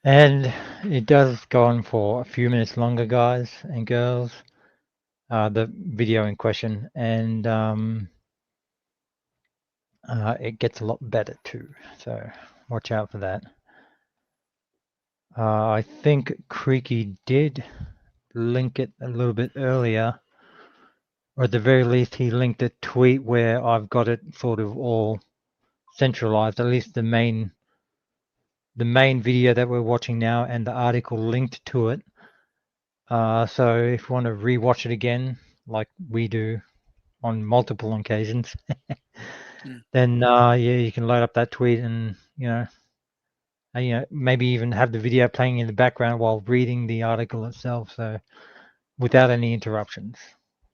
And it does go on for a few minutes longer, guys and girls, the video in question, and it gets a lot better too, so watch out for that. I think Creaky did link it a little bit earlier, or at the very least he linked a tweet where I've got it sort of all centralized, at least the main video that we're watching now and the article linked to it. So if you want to rewatch it again, like we do on multiple occasions, then yeah, you can load up that tweet and maybe even have the video playing in the background while reading the article itself, so without any interruptions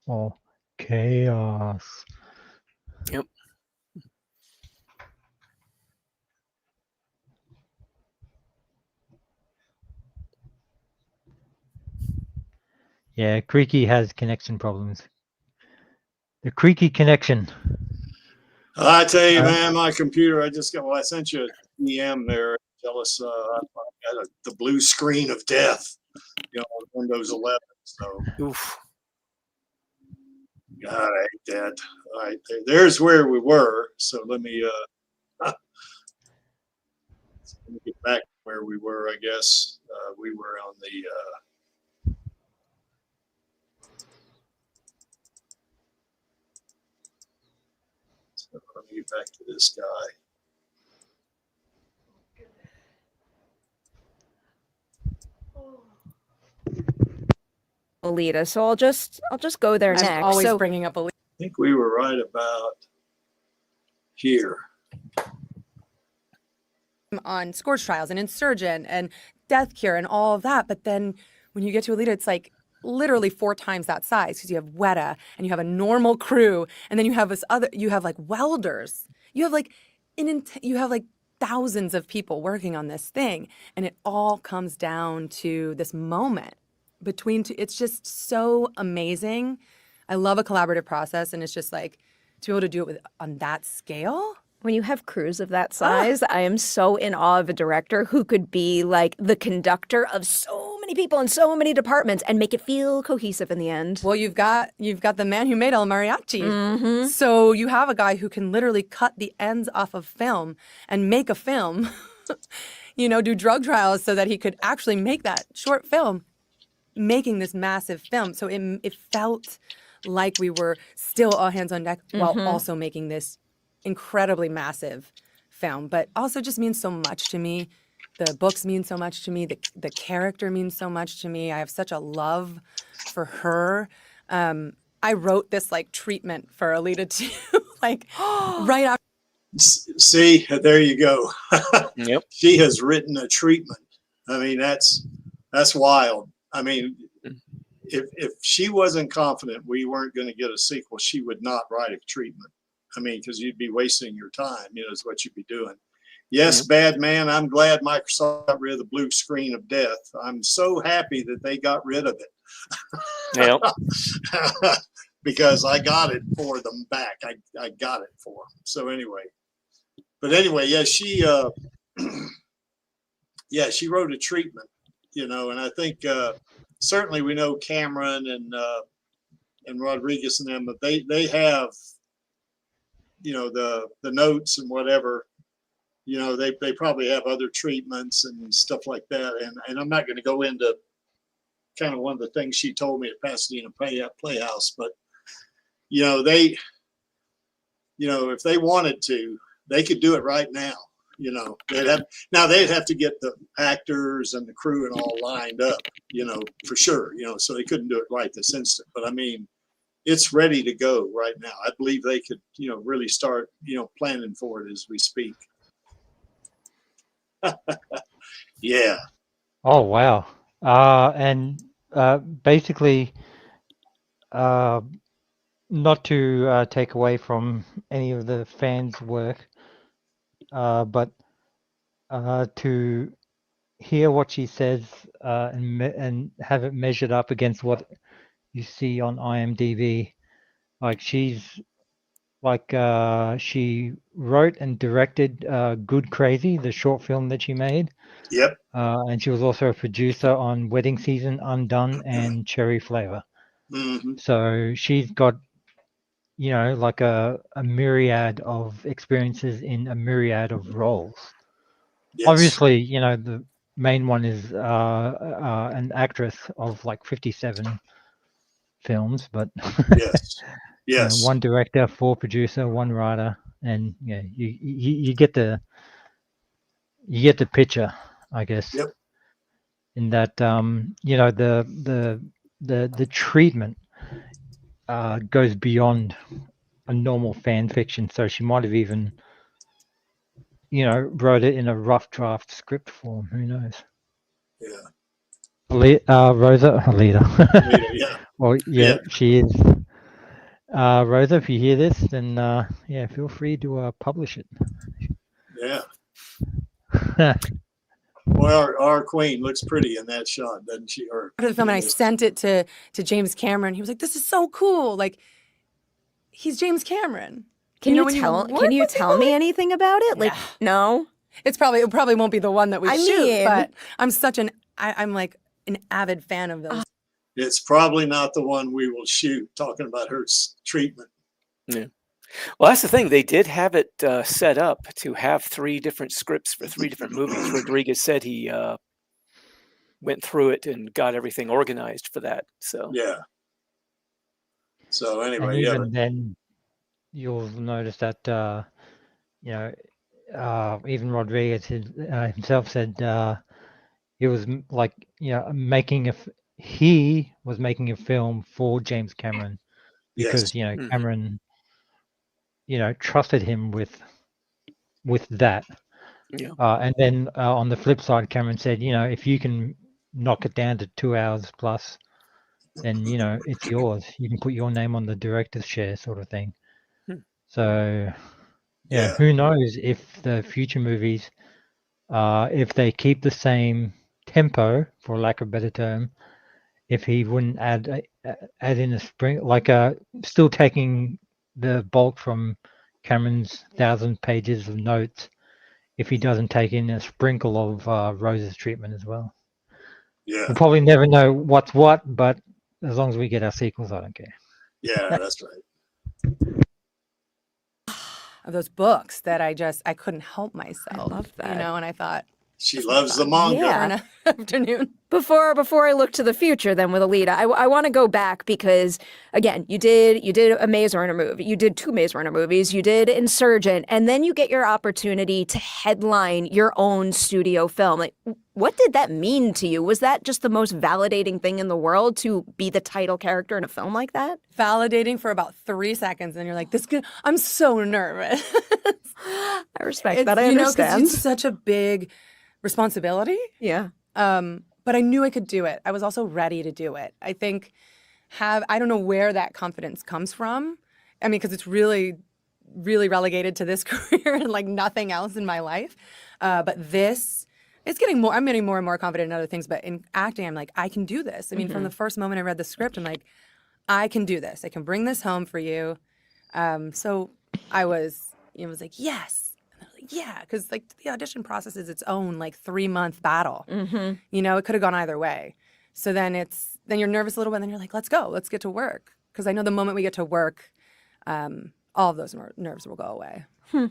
or chaos. Yep. Yeah, Creaky has connection problems. The Creaky connection. I tell you, man, my computer, I sent you a DM there. Tell us I got the blue screen of death, on Windows 11. So, oof. God, I hate that. All right, there's where we were. So let me get back where we were. I guess we were on the. So let me get back to this guy. Alita. So I'll just go there I'm next. always So bringing up Alita. I think we were right about here. On Scourge Trials and Insurgent and Death Cure and all of that. But then when you get to Alita, it's like literally 4 times that size, because you have Weta and you have a normal crew, and then you have you have like welders. You have like thousands of people working on this thing, and it all comes down to this moment between two. It's just so amazing. I love a collaborative process, and it's just like to be able to do it on that scale. when you have crews of that size, I am so in awe of a director who could be like the conductor of so many people in so many departments and make it feel cohesive in the end. Well, you've got the man who made El Mariachi. Mm-hmm. So you have a guy who can literally cut the ends off of film and make a film, do drug trials so that he could actually make that short film, making this massive film. So it felt like we were still all hands on deck while also making this incredibly massive film, but also just means so much to me. The books mean so much to me. The character means so much to me. I have such a love for her. I wrote this treatment for Alita too, right after. See, there you go. Yep. She has written a treatment. I mean, that's wild. I mean, if she wasn't confident we weren't going to get a sequel, she would not write a treatment. I mean, because you'd be wasting your time, is what you'd be doing. Yes, bad man, I'm glad Microsoft got rid of the blue screen of death. I'm so happy that they got rid of it. Yep. Because I got it for them back. I got it for them. So anyway. But anyway, yeah, she wrote a treatment, and I think certainly we know Cameron and Rodriguez and them, but they have, the notes and whatever you know, they probably have other treatments and stuff like that. And I'm not going to go into kind of one of the things she told me at Pasadena Playhouse, but you know, if they wanted to, they could do it right now. You know, they'd have to get the actors and the crew and all lined up, you know, for sure, you know, so they couldn't do it right this instant. But I mean, it's ready to go right now. I believe they could, you know, really start, you know, planning for it as we speak. Yeah. Oh, wow. And basically, not to take away from any of the fans' work, but to hear what she says and have it measured up against what you see on IMDb, like she wrote and directed Good Crazy, the short film that she made. Yep. And she was also a producer on Wedding Season, Undone, and Cherry Flavor. Mm-hmm. So she's got, you know, like a myriad of experiences in a myriad of roles. Yes. Obviously, you know, the main one is an actress of like 57 films, but Yes. Yes. you know, 1 director, 4 producer, 1 writer, and yeah, you get the picture, I guess. Yep. In that, you know, the treatment goes beyond a normal fan fiction. So she might have even, you know, wrote it in a rough draft script form. Who knows? Yeah. Rosa, Alita. Yeah. Well, yeah, she is. Rosa, if you hear this, then yeah, feel free to publish it. Yeah. Well, our queen looks pretty in that shot, doesn't she? Or The film, and I sent it to James Cameron. He was like, "This is so cool!" Like, he's James Cameron. Can you tell me anything about it? Like, no. It probably won't be the one that we shoot, mean, but I'm like an avid fan of those. It's probably not the one we will shoot. Talking about her treatment. Yeah. Well, that's the thing. They did have it set up to have 3 different scripts for 3 different movies. Rodriquez said he went through it and got everything organized for that. So yeah. So anyway, and even then, you'll notice that you know, even Rodriguez himself said he was like, you know, he was making a film for James Cameron because you know Cameron, you know, trusted him with that. Yeah. And then on the flip side, Cameron said, you know, if you can knock it down to 2 hours plus, then you know it's yours. You can put your name on the director's share, sort of thing. So yeah, who knows if the future movies, if they keep the same tempo, for lack of a better term, if he wouldn't add in a spring, like still taking the bulk from Cameron's 1,000 pages of notes, if he doesn't take in a sprinkle of Rosa's treatment as well. Yeah. We'll probably never know what's what, but as long as we get our sequels, I don't care. Yeah, that's right. Of those books that I couldn't help myself. I love that. You know, and I thought she loves the manga. Yeah. Afternoon. Before I look to the future, then with Alita, I want to go back because again, you did a Maze Runner movie, you did 2 Maze Runner movies, you did Insurgent, and then you get your opportunity to headline your own studio film. Like, what did that mean to you? Was that just the most validating thing in the world to be the title character in a film like that? Validating for about 3 seconds, and you're like, I'm so nervous. I respect that. I understand. Because it's such a big responsibility. Yeah. But I knew I could do it. I was also ready to do it. I think I don't know where that confidence comes from. I mean, because it's really, really relegated to this career and like nothing else in my life. But I'm getting more and more confident in other things. But in acting, I'm like, I can do this. I mean, from the first moment I read the script, I'm like, I can do this. I can bring this home for you. So I was like, yes. Yeah, because like the audition process is its own like 3-month battle. Mm-hmm. You know, it could have gone either way. So then you're nervous a little bit, and then you're like, let's go, let's get to work. Because I know the moment we get to work, all of those nerves will go away.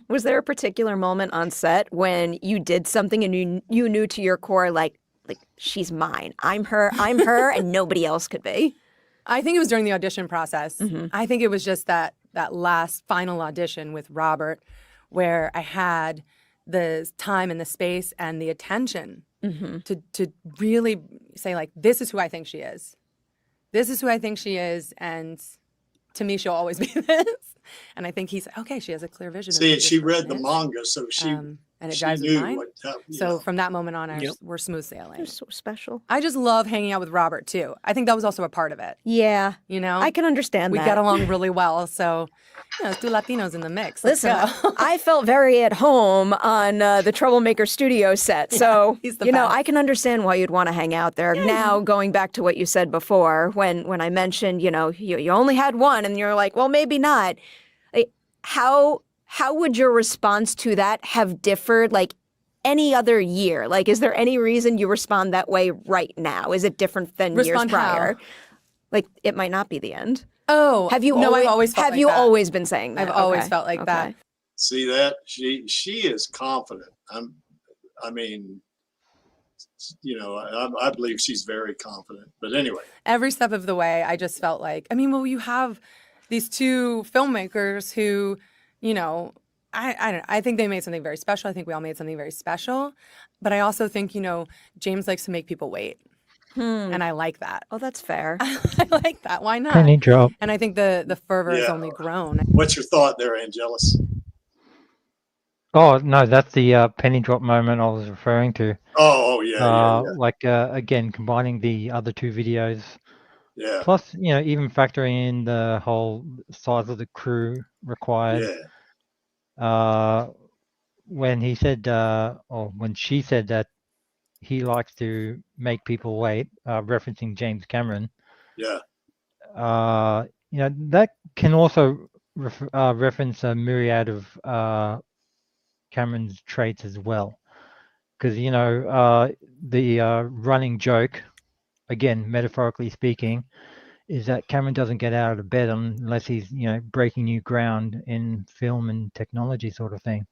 Was there a particular moment on set when you did something and you knew to your core, like she's mine, I'm her, and nobody else could be? I think it was during the audition process. Mm-hmm. I think it was just that last final audition with Robert, where I had the time and the space and the attention to really say, like, this is who I think she is. This is who I think she is, and to me, she'll always be this. And I think he's okay. She has a clear vision. See, of who and she this read person the is. manga, so she And it she drives me knew mine. what. So from that moment on, Yep. we're smooth sailing. You're so special. I just love hanging out with Robert too. I think that was also a part of it. Yeah, You know, I can understand we that. got along really well. So, let's do Latinos in the mix. Let's Listen, go. I felt very at home on the Troublemaker Studio set. So, he's the you know, best. I can understand why you'd want to hang out there. Now, going back to what you said before, when I mentioned, you know, you only had one and you're like, well, maybe not. Like, how would your response to that have differed, like, any other year? Like, is there any reason you respond that way right now? Is it different than Respond years how? prior? Like, it might not be the end. Oh, Have you no, always, I've always felt have like you that. always been saying that? I've always Okay, felt like that. okay. See that she is confident. I mean, you know, I believe she's very confident. But anyway, Every step of the way, I just felt like, I mean, well, you have these two filmmakers who, you know, I think they made something very special. I think we all made something very special. But I also think, you know, James likes to make people wait. And I like that. Oh, that's fair. I like that. Why not? Penny drop. And I think the fervor has Yeah. only grown. what's your thought there, Angelus? Oh no, that's the penny drop moment I was referring to. Oh yeah. Like again, combining the other two videos, Yeah. plus you know even factoring in the whole size of the crew required. When he said, or when she said that he likes to make people wait, referencing James Cameron. Yeah. You know that can also reference a myriad of Cameron's traits as well, because you know the running joke, again metaphorically speaking, is that Cameron doesn't get out of bed unless he's you know breaking new ground in film and technology sort of thing.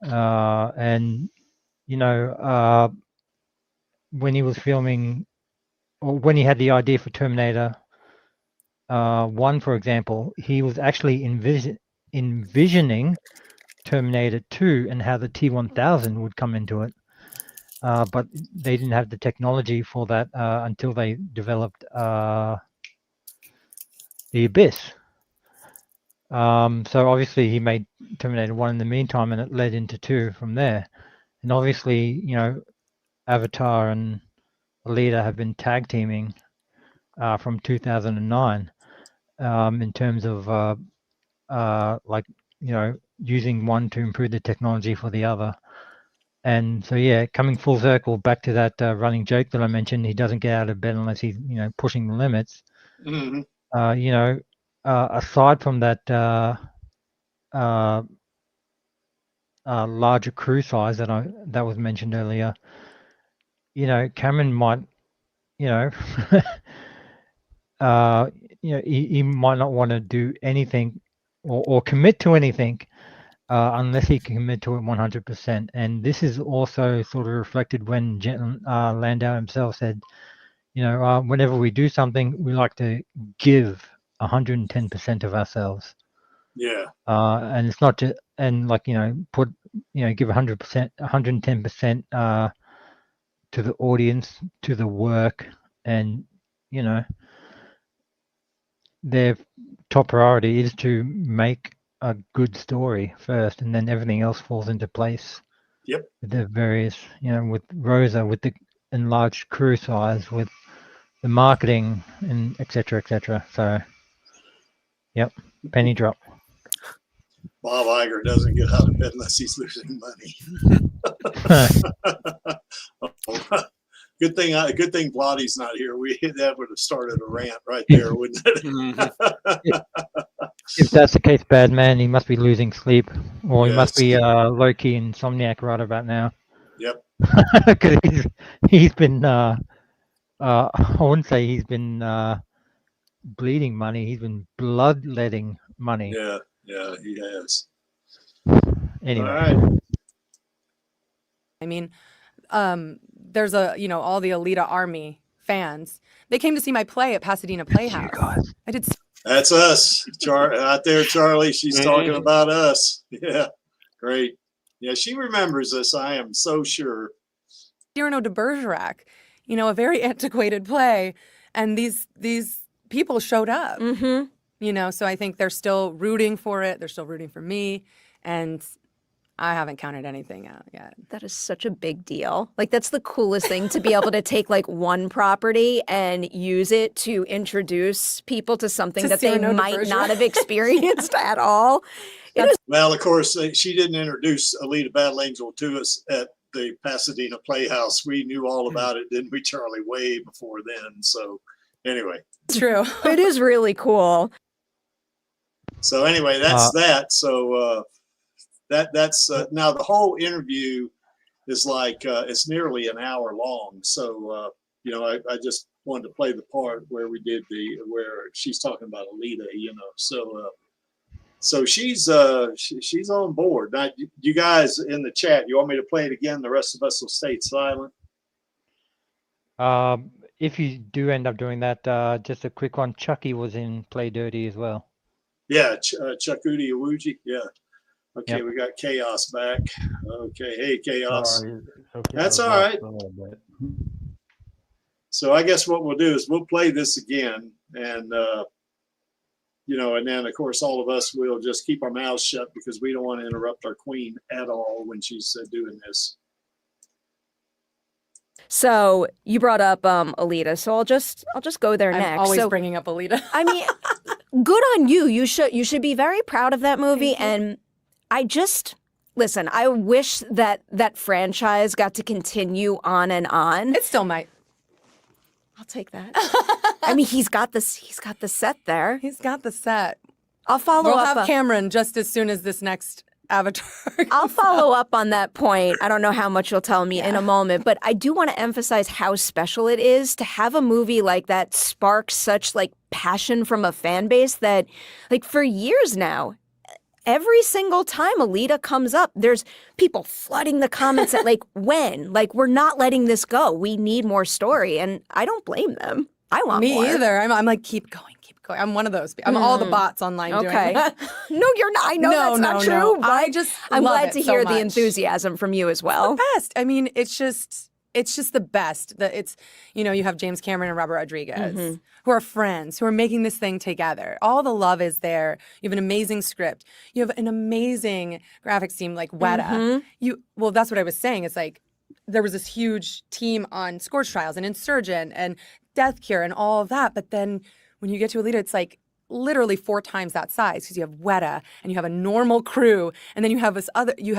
Yeah. And you know when he was filming, or when he had the idea for Terminator 1, for example, he was actually envisioning Terminator 2 and how the T-1000 would come into it, but they didn't have the technology for that until they developed the Abyss. So obviously he made Terminator 1 in the meantime, and it led into 2 from there. And obviously, you know, Avatar and Alita have been tag teaming from 2009 in terms of like, you know, using one to improve the technology for the other. And so, yeah, coming full circle back to that running joke that I mentioned, he doesn't get out of bed unless he's, you know, pushing the limits. Mm-hmm. You know, aside from that larger crew size that was mentioned earlier, you know, Cameron might, you know, you know, he might not want to do anything or commit to anything unless he can commit to it 100%. And this is also sort of reflected when Landau himself said, you know, whenever we do something, we like to give 110% of ourselves. Yeah. And it's not just, and like, you know, give 100%, 110% to the audience, to the work, and, you know, their top priority is to make a good story first, and then everything else falls into place. Yep. With the various, you know, with Rosa, with the enlarged crew size, with the marketing, and et cetera. So, yep, penny drop. Bob Iger doesn't get out of bed unless he's losing money. Good thing Vladdy's not here. That would have started a rant right there, wouldn't it? If that's the case, bad man, he must be losing sleep, or he must Yes. be low-key insomniac right about now. Yep. Because he's been I wouldn't say he's been bleeding money. He's been bloodletting money. Yeah, he has. Anyway. All right. I mean, there's all the Alita Army fans. They came to see my play at Pasadena Playhouse. I did. That's us, out there, Charlie. She's talking about us. Yeah, great. Yeah, she remembers us. I am so sure. Cyrano de Bergerac, a very antiquated play, and these people showed up. So I think they're still rooting for it. They're still rooting for me, and I haven't counted anything out yet. That is such a big deal. Like, that's the coolest thing, to be able to take like one property and use it to introduce people to something that they might not have experienced at all. Well, of course, she didn't introduce Alita Battle Angel to us at the Pasadena Playhouse. We knew all about it, didn't we, Charlie, way before then. So anyway. It's true. It is really cool. So anyway, that's that. So that's now the whole interview is like it's nearly an hour long. So I just wanted to play the part where we did where she's talking about Alita. So she's on board. Now, you guys in the chat, you want me to play it again? The rest of us will stay silent. If you do end up doing that, just a quick one. Chucky was in Play Dirty as well. Yeah, Chuckudi Awuji. Yeah. Okay, Yep. We got Chaos back. Okay, hey Chaos. Sorry. Okay, That's I was all off right. a little bit. So I guess what we'll do is we'll play this again, and and then of course all of us will just keep our mouths shut because we don't want to interrupt our queen at all when she's doing this. So you brought up Alita, so I'll just go there next. I'm always so, bringing up Alita. I mean, good on you. You should be very proud of that movie. And I wish that franchise got to continue on and on. It still might. I'll take that. I mean, he's got the set there. He's got the set. I'll follow We'll up. have Cameron just as soon as this next Avatar. I'll follow up on that point. I don't know how much you'll tell me in a moment, but I do want to emphasize how special it is to have a movie like that spark such like passion from a fan base that, like, for years now, every single time Alita comes up, there's people flooding the comments at like, when? Like, we're not letting this go. We need more story. And I don't blame them. I want Me more. either. I'm like, keep going. I'm one of those. I'm all the bots online doing that. No, you're not. I know that's not true. But I'm glad to hear the enthusiasm from you as well. It's the best. I mean, it's just the best. You have James Cameron and Robert Rodriguez, who are friends, who are making this thing together. All the love is there. You have an amazing script. You have an amazing graphics team like Weta. Well, that's what I was saying. It's like there was this huge team on Scorch Trials and Insurgent and Death Cure and all of that. But then when you get to Alita, it's like literally 4 times that size because you have Weta and you have a normal crew, and then you have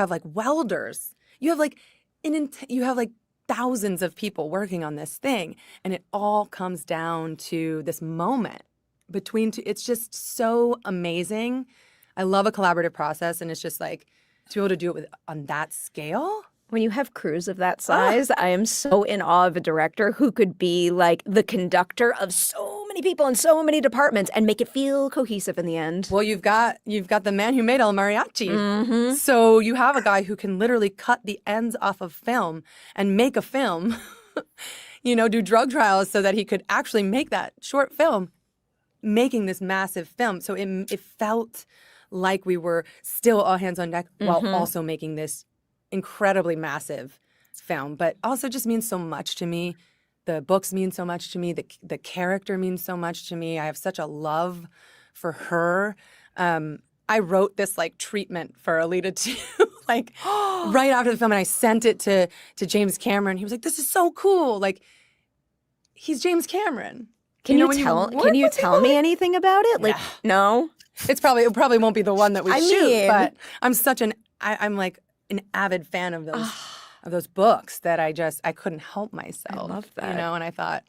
like welders. You have like thousands of people working on this thing, and it all comes down to this moment between two. It's just so amazing. I love a collaborative process, and it's just like to be able to do it on that scale. When you have crews of that size, I am so in awe of a director who could be like the conductor of so many people in so many departments and make it feel cohesive in the end. Well, you've got the man who made El Mariachi. So you have a guy who can literally cut the ends off of film and make a film, do drug trials so that he could actually make that short film, making this massive film. So it felt like we were still all hands on deck while also making this incredibly massive film, but also just means so much to me. The books mean so much to me. The character means so much to me. I have such a love for her. I wrote this like treatment for Alita too, like right after the film, and I sent it to James Cameron. He was like, "This is so cool!" Like, he's James Cameron. Can you tell me anything about it? Like, no. It probably won't be the one that we shoot, but I'm like an avid fan of those books that I couldn't help myself. I love that. And I thought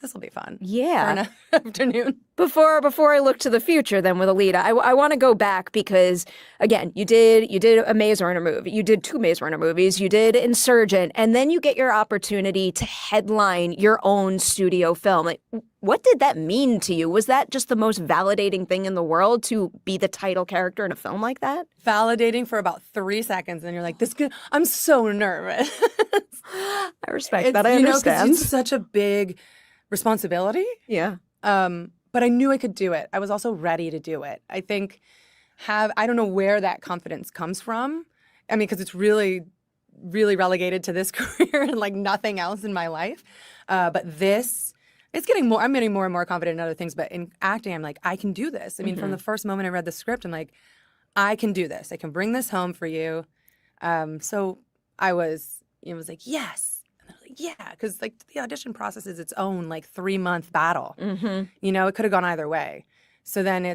this will be fun. Yeah. For an afternoon. Before I look to the future then with Alita, I want to go back because again, you did a Maze Runner movie. You did 2 Maze Runner movies. You did Insurgent, and then you get your opportunity to headline your own studio film. Like, what did that mean to you? Was that just the most validating thing in the world to be the title character in a film like that? Validating for about 3 seconds, and you're like, I'm so nervous. I respect that. I you know, understand. it's such a big responsibility. Yeah. But I knew I could do it. I was also ready to do it. I think I don't know where that confidence comes from. I mean, because it's really, really relegated to this career and like nothing else in my life. But this, I'm getting more and more confident in other things. But in acting, I'm like, I can do this. I mean, from the first moment I read the script, I'm like, I can do this. I can bring this home for you. So I was like, yes. And I was like, yeah, because like the audition process is its own like 3-month battle. Mm-hmm. You know, it could have gone either way. So then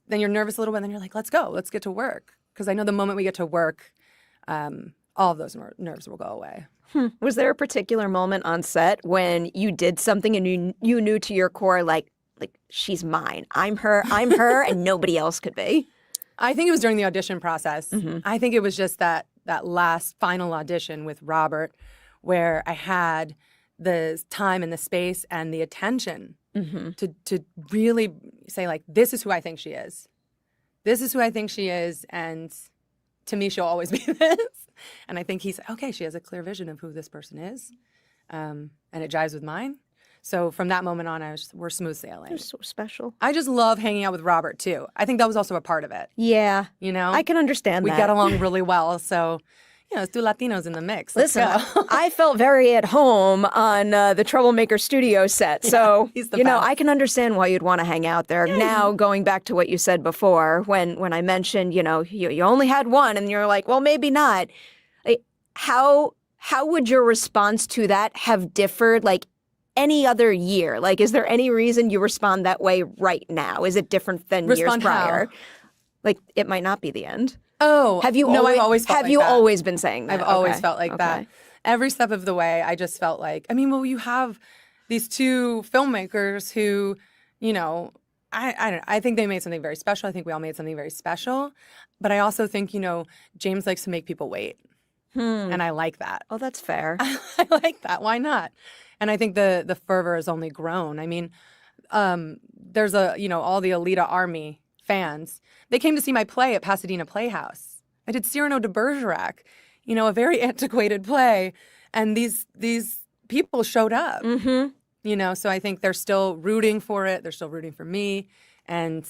you're nervous a little bit, and then you're like, let's go, let's get to work. Because I know the moment we get to work, all of those nerves will go away. Was there a particular moment on set when you did something and you knew to your core, like she's mine, I'm her, and nobody else could be? I think it was during the audition process. Mm-hmm. I think it was just that last final audition with Robert, where I had the time and the space and the attention to really say, like, this is who I think she is. This is who I think she is, and to me, she'll always be this. And I think he's, okay, she has a clear vision of who this person is, and it jives with mine. So from that moment on, we're smooth sailing. They're so special. I just love hanging out with Robert, too. I think that was also a part of it. Yeah. You know? I can understand we that. get along really well, so... You know, it's 2 Latinos in the mix. Let's Listen, go. I felt very at home on the Troublemaker Studio set. So, he's the you know, best. I can understand why you'd want to hang out there. Now, going back to what you said before, when I mentioned, you know, you only had one and you're like, well, maybe not. Like, how would your response to that have differed, like, any other year? Like, is there any reason you respond that way right now? Is it different than years prior? How? Like, it might not be the end. Oh, Have you no, always, I've always felt have like you that. always been saying that? I've always Okay. felt like that. Every step of the way, I just felt like, I mean, well, you have these 2 filmmakers who, you know, I think they made something very special. I think we all made something very special. But I also think, you know, James likes to make people wait. And I like that. Oh, that's fair. I like that. Why not? And I think the fervor has only grown. I mean, there's all the Alita Army fans. They came to see my play at Pasadena Playhouse. I did Cyrano de Bergerac, you know, a very antiquated play, and these people showed up. Mm-hmm. You know, so I think they're still rooting for it. They're still rooting for me, and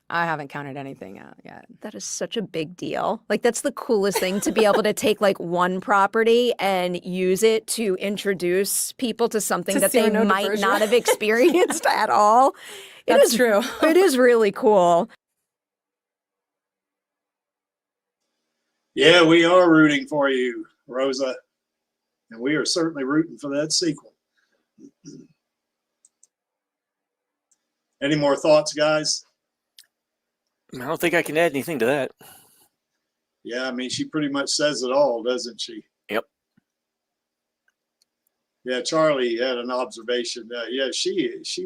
I haven't counted anything out yet. That is such a big deal. Like, that's the coolest thing, to be able to take like one property and use it to introduce people to something that they Cyrano de might Bergerac. not have experienced at all. That's true. It is really cool. Yeah, we are rooting for you, Rosa, and we are certainly rooting for that sequel. Any more thoughts, guys? I don't think I can add anything to that. Yeah, I mean, she pretty much says it all, doesn't she? Yep. Yeah, Charlie had an observation. Yeah, she's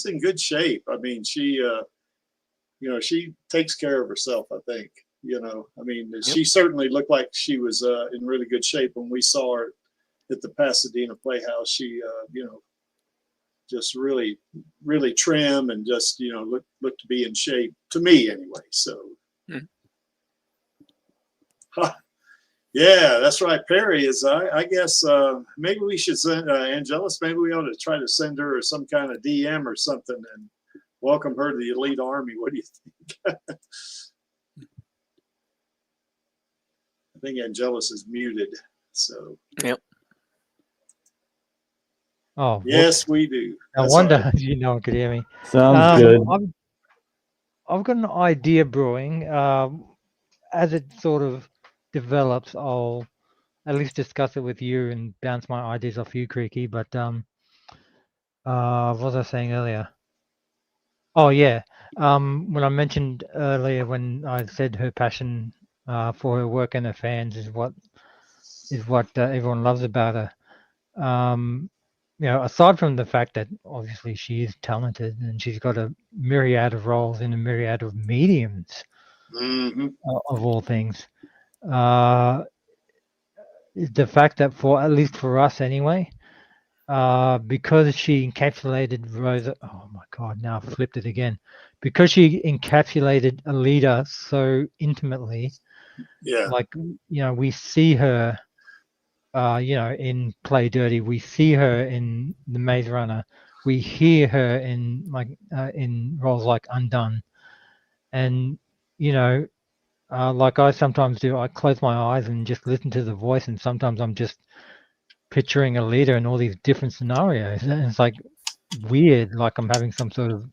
in good shape. I mean, she takes care of herself, I think. You know, I mean, she certainly looked like she was in really good shape when we saw her at the Pasadena Playhouse. She, just really, really trim and just, looked to be in shape, to me anyway. So, yeah, that's right. Perry is, I guess, maybe we should send Angelus, maybe we ought to try to send her some kind of DM or something and welcome her to the Elite Army. What do you think? I think Angelus is muted, so. Yep. Oh, yes, we do. I That's wonder all right. if you know, could hear me. Sounds good. I've got an idea brewing. As it sort of develops, I'll at least discuss it with you and bounce my ideas off you, Creaky. But what was I saying earlier? Oh yeah, when I mentioned earlier when I said her passion for her work and her fans is what everyone loves about her. Aside from the fact that obviously she is talented and she's got a myriad of roles in a myriad of mediums, of all things, the fact that at least for us anyway, because she encapsulated Rosa. Oh my God! Now I flipped it again. Because she encapsulated Alita so intimately, Yeah. like we see her, in Play Dirty. We see her in The Maze Runner. We hear her in in roles like Undone, and like I sometimes do. I close my eyes and just listen to the voice, and sometimes I'm just picturing Alita in all these different scenarios, and it's like weird, like I'm having some sort of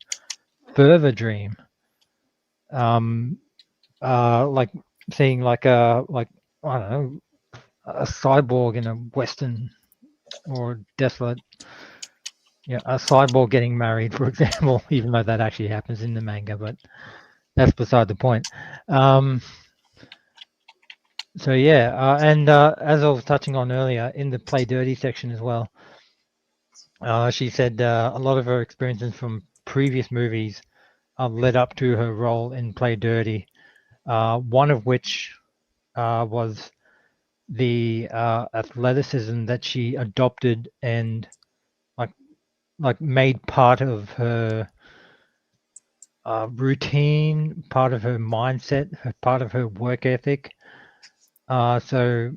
further dream. Like seeing like I don't know, a cyborg in a western or desolate, a cyborg getting married, for example, even though that actually happens in the manga, but that's beside the point. So yeah, and as I was touching on earlier in the Play Dirty section as well, she said a lot of her experiences from previous movies led up to her role in Play Dirty. One of which was the athleticism that she adopted and like made part of her routine, part of her mindset, part of her work ethic. So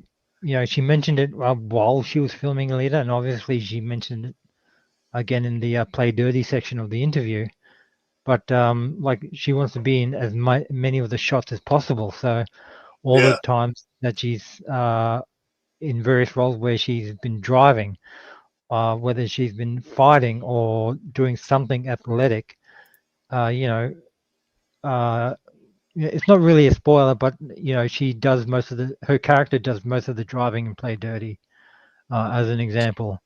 she mentioned it while she was filming Alita, and obviously she mentioned it again in the Play Dirty section of the interview. But like she wants to be in as many of the shots as possible. So all the times that she's in various roles where she's been driving, whether she's been fighting or doing something athletic, it's not really a spoiler, but she does her character does most of the driving and Play Dirty, as an example.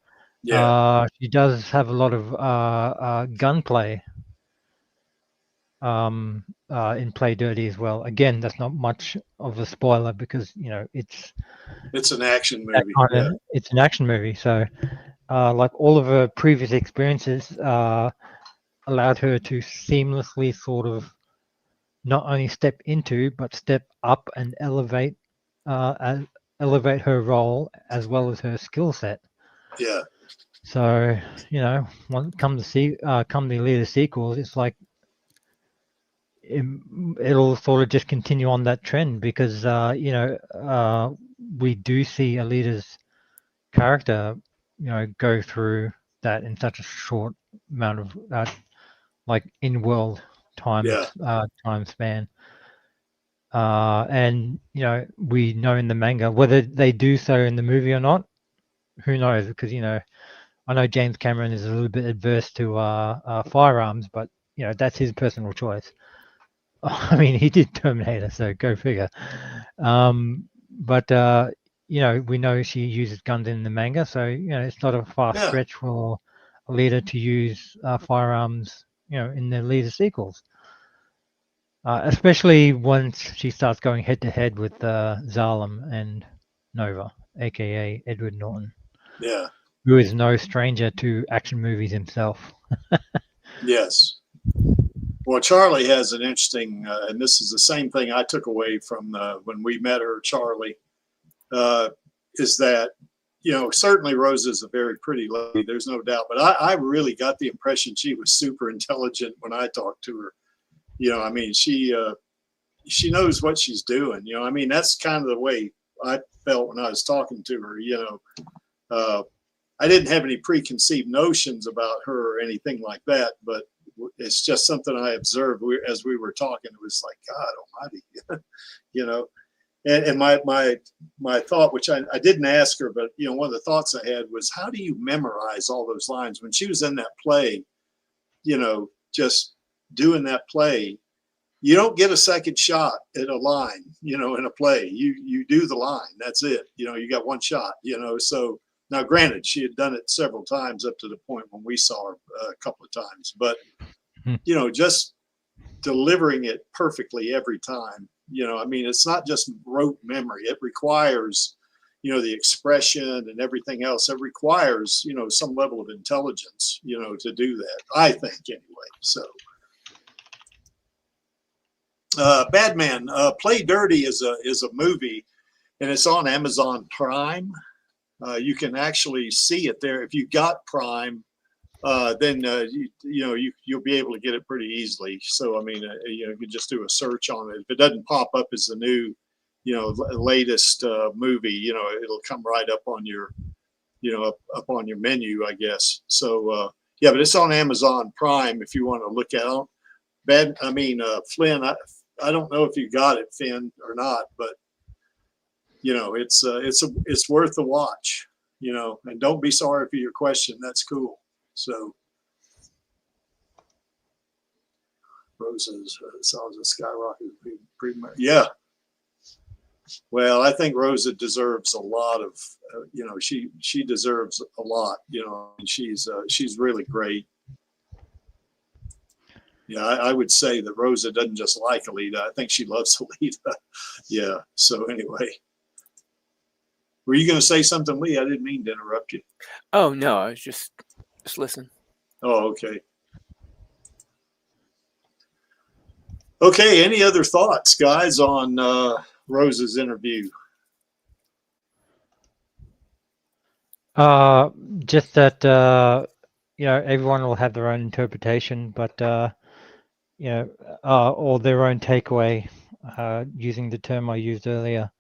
She does have a lot of gunplay in Play Dirty as well. Again, that's not much of a spoiler because it's an action movie. It's an action movie, so like all of her previous experiences allowed her to seamlessly sort of not only step into but step up and elevate her role as well as her skill set. Yeah. So when come the Alita sequels, it's like it'll sort of just continue on that trend because we do see Alita's character go through that in such a short amount of like in-world time span. And we know in the manga whether they do so in the movie or not, who knows, because I know James Cameron is a little bit adverse to firearms, but that's his personal choice. I mean, he did Terminator, so go figure. But we know she uses guns in the manga, so it's not a far stretch for Alita to use firearms, in the Alita sequels. Especially once she starts going head to head with Zalem and Nova, aka Edward Norton. Yeah. Who is no stranger to action movies himself. Yes. Well, Charlie has an interesting, and this is the same thing I took away from when we met her, Charlie, is that, certainly Rosa is a very pretty lady, there's no doubt, but I really got the impression she was super intelligent when I talked to her. I mean, she knows what she's doing. I mean, that's kind of the way I felt when I was talking to her. I didn't have any preconceived notions about her or anything like that, but it's just something I observed as we were talking. It was like, God Almighty, And my thought, which I didn't ask her, but one of the thoughts I had was, how do you memorize all those lines when she was in that play? Just doing that play, you don't get a second shot at a line. In a play, you do the line. That's it. You got one shot. So. Now, granted, she had done it several times up to the point when we saw her a couple of times, but, just delivering it perfectly every time, I mean, it's not just rote memory. It requires, the expression and everything else. It requires, some level of intelligence, to do that, I think, anyway. So, Badman, Play Dirty is a movie, and it's on Amazon Prime. You can actually see it there. If you got Prime, then you'll be able to get it pretty easily. So I mean, you can just do a search on it. If it doesn't pop up as the new, latest movie, it'll come right up on your, up on your menu, I guess. So yeah, but it's on Amazon Prime if you want to look at it. Flynn, I don't know if you got it, Finn, or not, but it's worth the watch, and don't be sorry for your question. That's cool. So Rosa's songs of Skyrocket, pretty much. Yeah. Well, I think Rosa deserves a lot of, she deserves a lot, and she's really great. Yeah, I would say that Rosa doesn't just like Alita. I think she loves Alita. Yeah. So anyway, were you going to say something, Lee? I didn't mean to interrupt you. Oh no, I was just listen. Oh, okay. Okay. Any other thoughts, guys, on Rosa's interview? Just that everyone will have their own interpretation, but or their own takeaway, using the term I used earlier.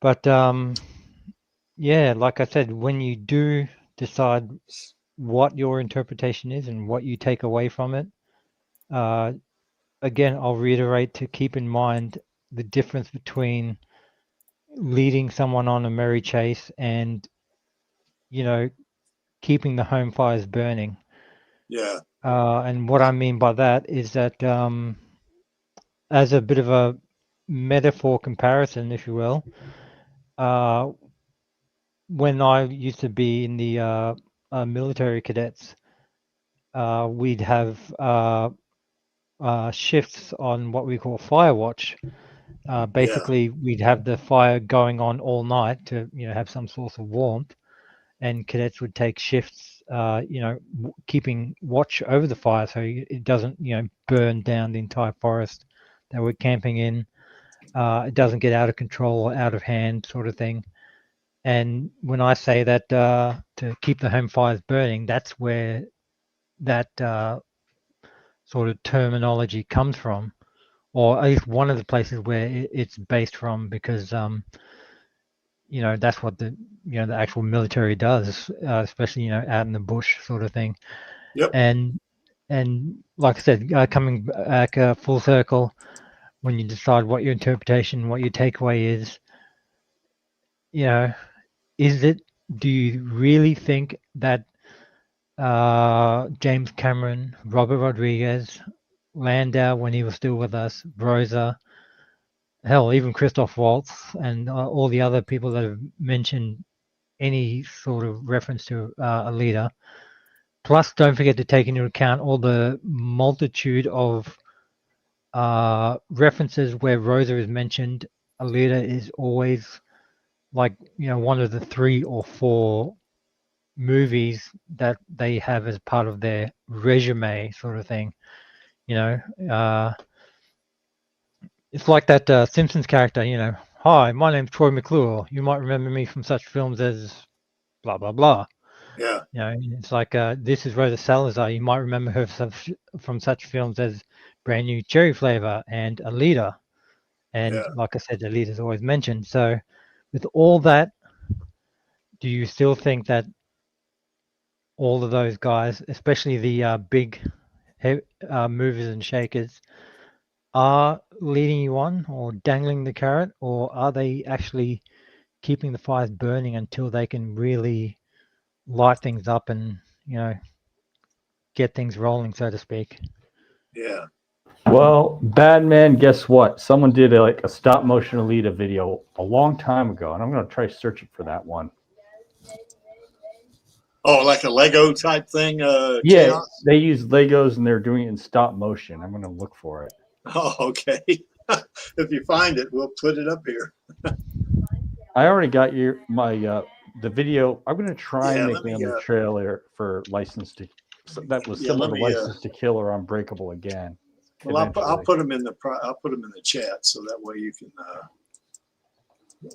But yeah, like I said, when you do decide what your interpretation is and what you take away from it, again, I'll reiterate to keep in mind the difference between leading someone on a merry chase and, keeping the home fires burning. Yeah. And what I mean by that is that, as a bit of a metaphor comparison, if you will, when I used to be in the military cadets, we'd have shifts on what we call fire watch. Basically, we'd have the fire going on all night to have some source of warmth, and cadets would take shifts, keeping watch over the fire so it doesn't burn down the entire forest that we're camping in. It doesn't get out of control or out of hand, sort of thing. And when I say that to keep the home fires burning, that's where that sort of terminology comes from, or at least one of the places where it's based from, because that's what the the actual military does, especially out in the bush, sort of thing. Yep. And like I said, coming back full circle, when you decide what your interpretation, what your takeaway is, do you really think that James Cameron, Robert Rodriguez, Landau when he was still with us, Rosa, hell, even Christoph Waltz, and all the other people that have mentioned any sort of reference to Alita. Plus, don't forget to take into account all the multitude of references where Rosa is mentioned. Alita is always like one of the 3 or 4 movies that they have as part of their resume, sort of thing. It's like that Simpsons character, hi, my name's Troy McClure. You might remember me from such films as blah, blah, blah. Yeah. It's like, this is Rosa Salazar. You might remember her from such films as Brand New Cherry Flavor and Alita. And like I said, Alita's always mentioned. So with all that, do you still think that all of those guys, especially the big movers and shakers, are leading you on or dangling the carrot, or are they actually keeping the fires burning until they can really light things up and get things rolling, so to speak? Yeah. Well, Batman, guess what? Someone did a stop motion Alita video a long time ago, and I'm going to try searching for that one. Oh, like a Lego type thing? Yeah, Chaos? they use Legos and they're doing it in stop motion. I'm going to look for it. Oh, okay. If you find it, we'll put it up here. I already got the video. I'm going to try and make a trailer for License to. That was similar to License to Kill or Unbreakable again. Well, I'll put them in the chat so that way you can.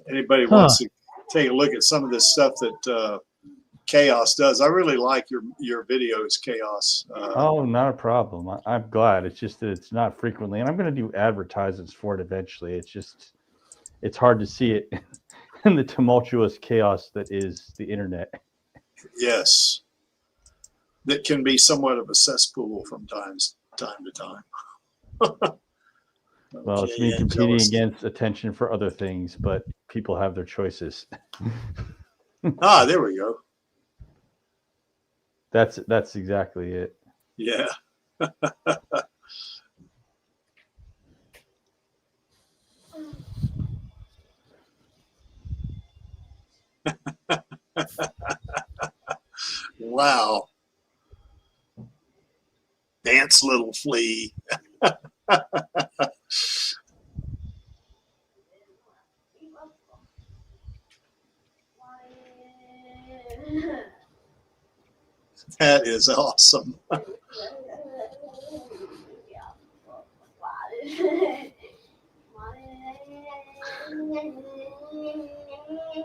Anybody wants to take a look at some of this stuff that Chaos does. I really like your videos, Chaos. Oh, not a problem. I'm glad. It's just that it's not frequently, and I'm going to do advertisements for it eventually. It's hard to see it in the tumultuous chaos that is the internet. Yes, that can be somewhat of a cesspool from time to time. Well, it's me competing against attention for other things, but people have their choices. Ah, there we go. That's exactly it. Yeah. Wow. Dance, little flea. That is awesome.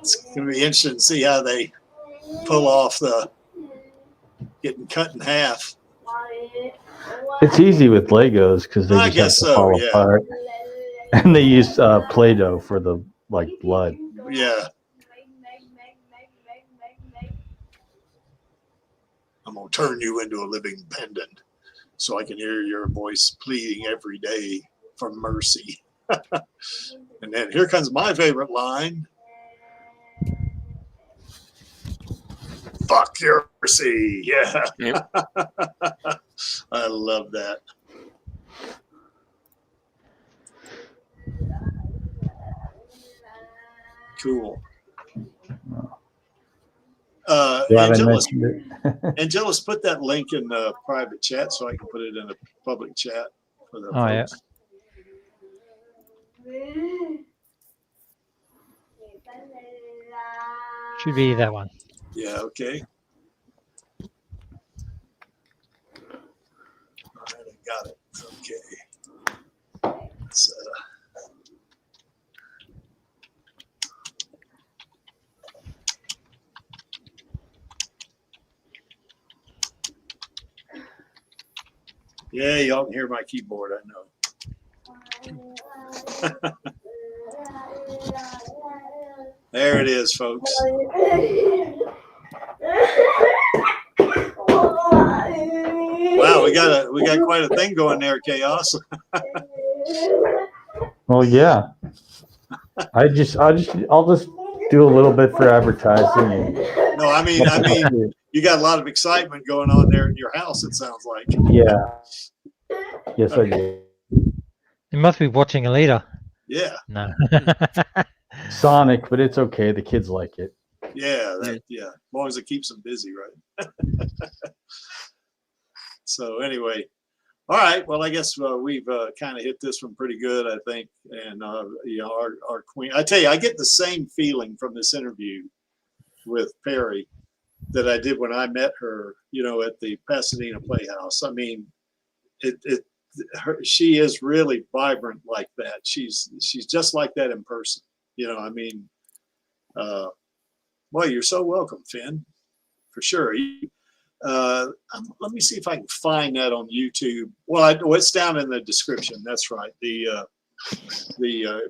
It's going to be interesting to see how they pull off the getting cut in half. It's easy with Legos because they just have to fall apart, and they use Play-Doh for the blood. Yeah. I'm gonna turn you into a living pendant, so I can hear your voice pleading every day for mercy. And then here comes my favorite line. Fuck your mercy. Yeah. Yep. I love that. Cool. Angelus, put that link in the private chat so I can put it in a public chat for the folks. Should be that one. Yeah, okay. All right, I got it. Okay. Let's, yeah, y'all can hear my keyboard, I know. There it is, folks. Wow, we got quite a thing going there, Chaos. Well, yeah. I'll just do a little bit for advertising. And no, I mean, you got a lot of excitement going on there in your house, it sounds like. Yeah. Yes, I do. You must be watching Alita. Yeah. No. Sonic, but it's okay. The kids like it. Yeah, yeah. As long as it keeps them busy, right? So anyway, all right. Well, I guess we've kind of hit this one pretty good, I think. And you know, our queen. I tell you, I get the same feeling from this interview with Perry that I did when I met her, you know, at the Pasadena Playhouse. I mean, she is really vibrant like that. She's just like that in person. You know, I mean, well, you're so welcome, Finn, for sure. Let me see if I can find that on YouTube. Well, it's down in the description. That's right. The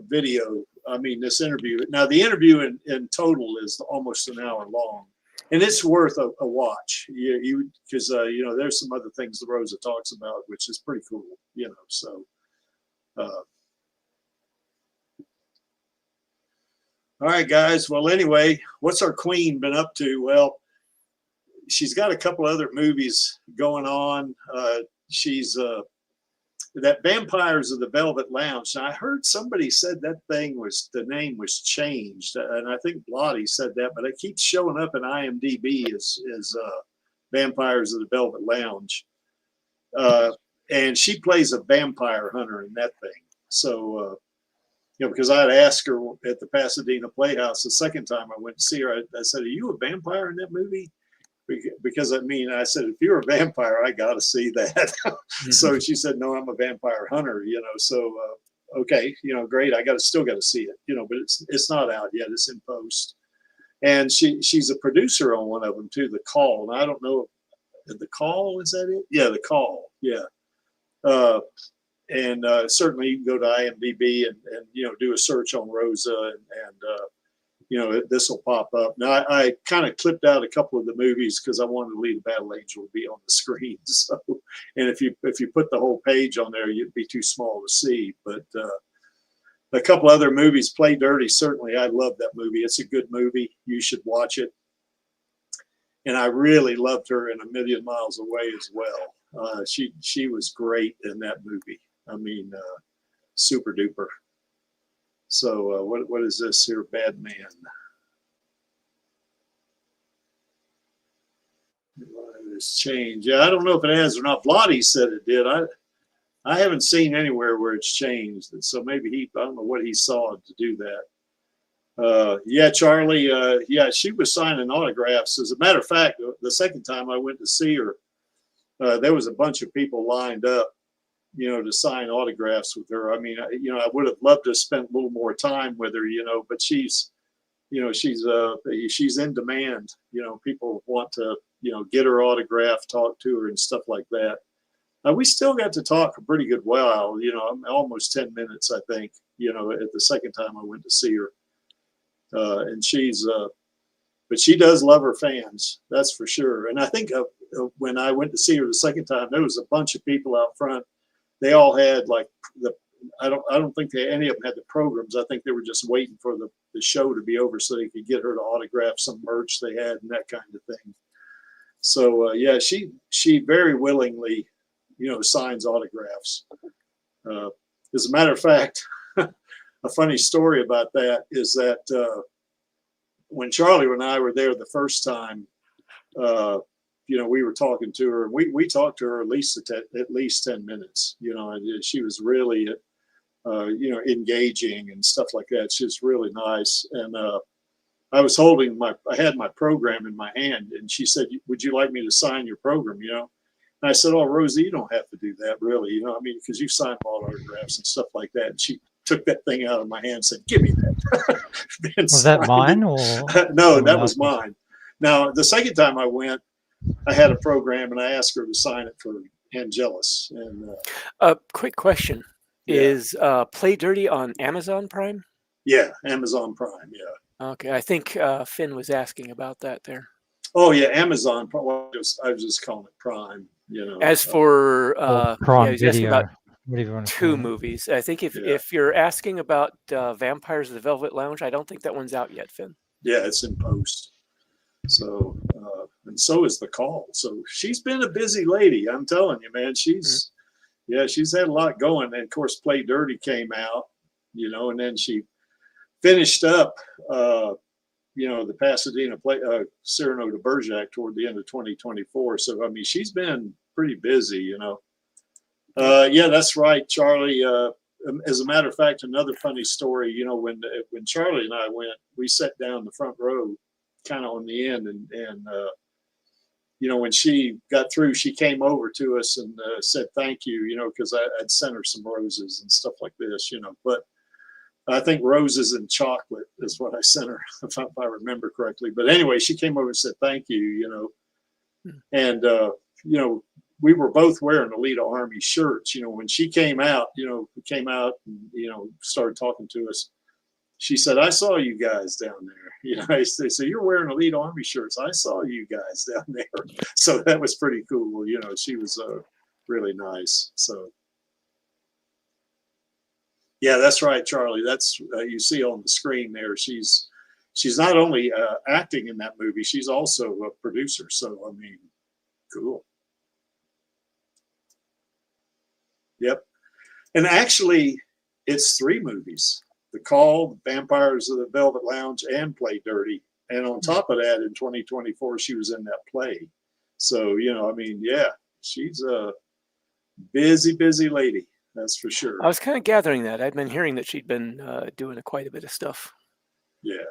video. I mean, this interview. Now, the interview in total is almost an hour long, and it's worth a watch. Because you know, there's some other things that Rosa talks about, which is pretty cool. You know, so. All right, guys. Well, anyway, what's our queen been up to? Well, she's got a couple other movies going on. She's that Vampires of the Velvet Lounge. Now, I heard somebody said the name was changed, and I think Blotty said that, but it keeps showing up in IMDb as Vampires of the Velvet Lounge. And she plays a vampire hunter in that thing. So, you know, because I had asked her at the Pasadena Playhouse the second time I went to see her, I said, "Are you a vampire in that movie?" Because I mean, I said, if you're a vampire, I got to see that. So she said, "No, I'm a vampire hunter." You know, so okay, you know, great. Still got to see it. You know, but it's not out yet. It's in post. and she's a producer on one of them too, The Call. And I don't know, The Call, is that it? Yeah, The Call. Yeah. And certainly you can go to IMDb and you know, do a search on Rosa, and you know, this will pop up. Now I kind of clipped out a couple of the movies because I wanted Alita Battle Angel to be on the screen. So, and if you put the whole page on there, you'd be too small to see. But a couple other movies, Play Dirty. Certainly, I love that movie. It's a good movie. You should watch it. And I really loved her in A Million Miles Away as well. She was great in that movie. I mean, super duper. So what is this here? Bad Man. It's changed. Yeah, I don't know if it has or not. Vladi said it did. I haven't seen anywhere where it's changed. And so maybe I don't know what he saw to do that. Yeah, Charlie, yeah, she was signing autographs. As a matter of fact, the second time I went to see her, there was a bunch of people lined up, you know, to sign autographs with her. I mean, you know, I would have loved to have spent a little more time with her, you know, but she's, you know, she's in demand. You know, people want to, you know, get her autograph, talk to her and stuff like that. We still got to talk a pretty good while, you know, almost 10 minutes, I think, you know, at the second time I went to see her. And but she does love her fans, that's for sure. And I think when I went to see her the second time, there was a bunch of people out front. They all had like I don't think any of them had the programs. I think they were just waiting for the show to be over so they could get her to autograph some merch they had and that kind of thing. So yeah, she very willingly, you know, signs autographs. As a matter of fact, a funny story about that is that when Charlie and I were there the first time, you know, we were talking to her. We talked to her at least 10 minutes. You know, and she was really, you know, engaging and stuff like that. She was really nice. And I was holding I had my program in my hand, and she said, "Would you like me to sign your program?" You know, and I said, "Oh, Rosie, you don't have to do that, really. You know, I mean, because you sign all autographs and stuff like that." And she took that thing out of my hand and said, "Give me that." Was that mine or? No, that was mine. Now, the second time I went, I had a program and I asked her to sign it for Angelus. And quick question. Yeah. Is Play Dirty on Amazon Prime? Yeah, Amazon Prime, yeah. Okay, I think Finn was asking about that there. Oh yeah, Amazon Prime. I was just calling it Prime, you know. As for Prime yeah, he was asking Video, about whatever you want to two call it. movies. I think if Yeah. you're asking about Vampires of the Velvet Lounge, I don't think that one's out yet, Finn. Yeah, it's in post. So and so is The Call. So she's been a busy lady. I'm telling you, man. She's she's had a lot going. And of course, Play Dirty came out, you know, and then she finished up, you know, the Pasadena Cyrano de Bergerac toward the end of 2024. So I mean, she's been pretty busy, you know. Yeah, that's right, Charlie. As a matter of fact, another funny story. You know, when Charlie and I went, we sat down the front row, kind of on the end, and you know, when she got through, she came over to us and said thank you, you know, because I'd sent her some roses and stuff like this, you know. But I think roses and chocolate is what I sent her, if I remember correctly. But anyway, she came over and said thank you, you know. And you know, we were both wearing Alita Army shirts. You know, when she came out, you know, and, you know, started talking to us. She said, "I saw you guys down there." You know, I said, "So you're wearing Alita Army shirts? I saw you guys down there." So that was pretty cool. You know, she was really nice. So yeah, that's right, Charlie. That's you see on the screen there. She's not only acting in that movie, she's also a producer. So I mean, cool. Yep. And actually, it's 3 movies: The Call, Vampires of the Velvet Lounge, and Play Dirty. And on top of that, in 2024, she was in that play. So, you know, I mean, yeah, she's a busy lady. That's for sure. I was kind of gathering that. I'd been hearing that she'd been doing quite a bit of stuff. Yeah.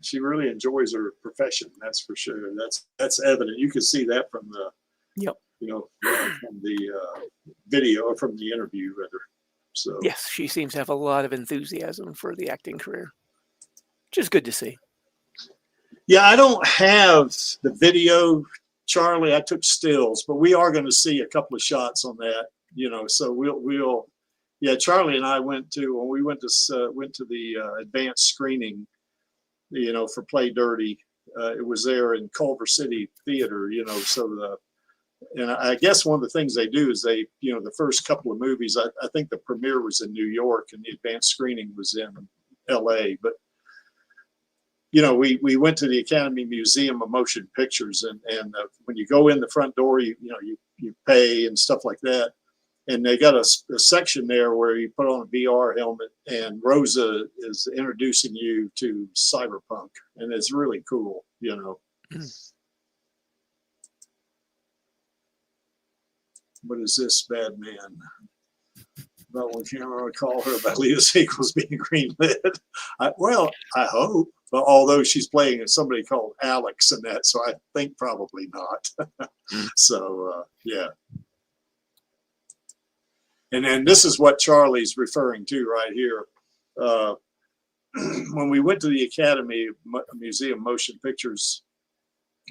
She really enjoys her profession. That's for sure. That's evident. You can see that from the, you know, from the video, or from the interview, rather. So yes, she seems to have a lot of enthusiasm for the acting career, which is good to see. Yeah, I don't have the video, Charlie. I took stills, but we are going to see a couple of shots on that, you know. So we'll yeah. Charlie and I went to when we went to the advanced screening, you know, for Play Dirty. It was there in Culver City Theater, you know. So and I guess one of the things they do is they, you know, the first couple of movies. I think the premiere was in New York and the advanced screening was in L.A. But you know, we went to the Academy Museum of Motion Pictures, and when you go in the front door, you pay and stuff like that, and they got a section there where you put on a VR helmet, and Rosa is introducing you to cyberpunk, and it's really cool, you know. What is this, Bad Man? About one camera call her about Alita sequels being greenlit. Well, I hope. But although she's playing somebody called Alex in that, so I think probably not. So yeah. And then this is what Charlie's referring to right here. When we went to the Academy Museum of Motion Pictures,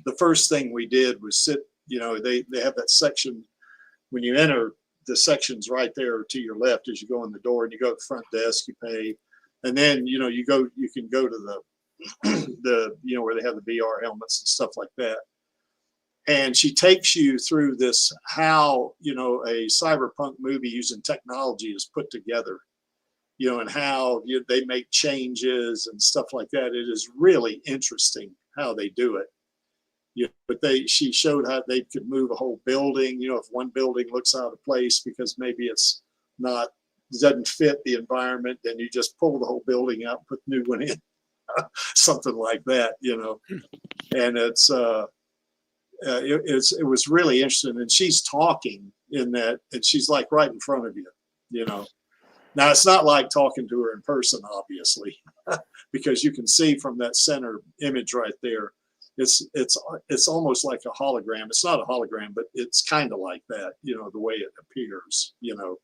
the first thing we did was sit. You know, they have that section when you enter. The section's right there to your left as you go in the door, and you go to the front desk, you pay, and then you know you can go to the you know where they have the VR helmets and stuff like that. And she takes you through this how, you know, a cyberpunk movie using technology is put together, you know, and how they make changes and stuff like that. It is really interesting how they do it. Yeah, but she showed how they could move a whole building. You know, if one building looks out of place because maybe it's not, doesn't fit the environment, then you just pull the whole building out and put the new one in. Something like that, you know. And it was really interesting. And she's talking in that, and she's like right in front of you, you know. Now it's not like talking to her in person, obviously, because you can see from that center image right there. It's almost like a hologram. It's not a hologram, but it's kind of like that, you know, the way it appears, you know.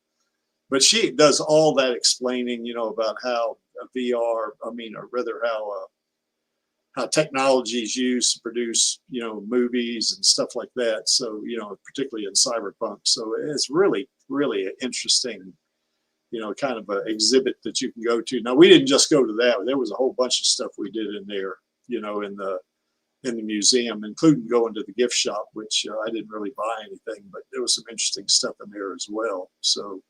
But she does all that explaining, you know, about how VR, or rather how technology is used to produce, you know, movies and stuff like that. So, you know, particularly in cyberpunk. So it's really, really interesting, you know, kind of an exhibit that you can go to. Now, we didn't just go to that. There was a whole bunch of stuff we did in there, you know, in the museum, including going to the gift shop, which I didn't really buy anything, but there was some interesting stuff in there as well. So,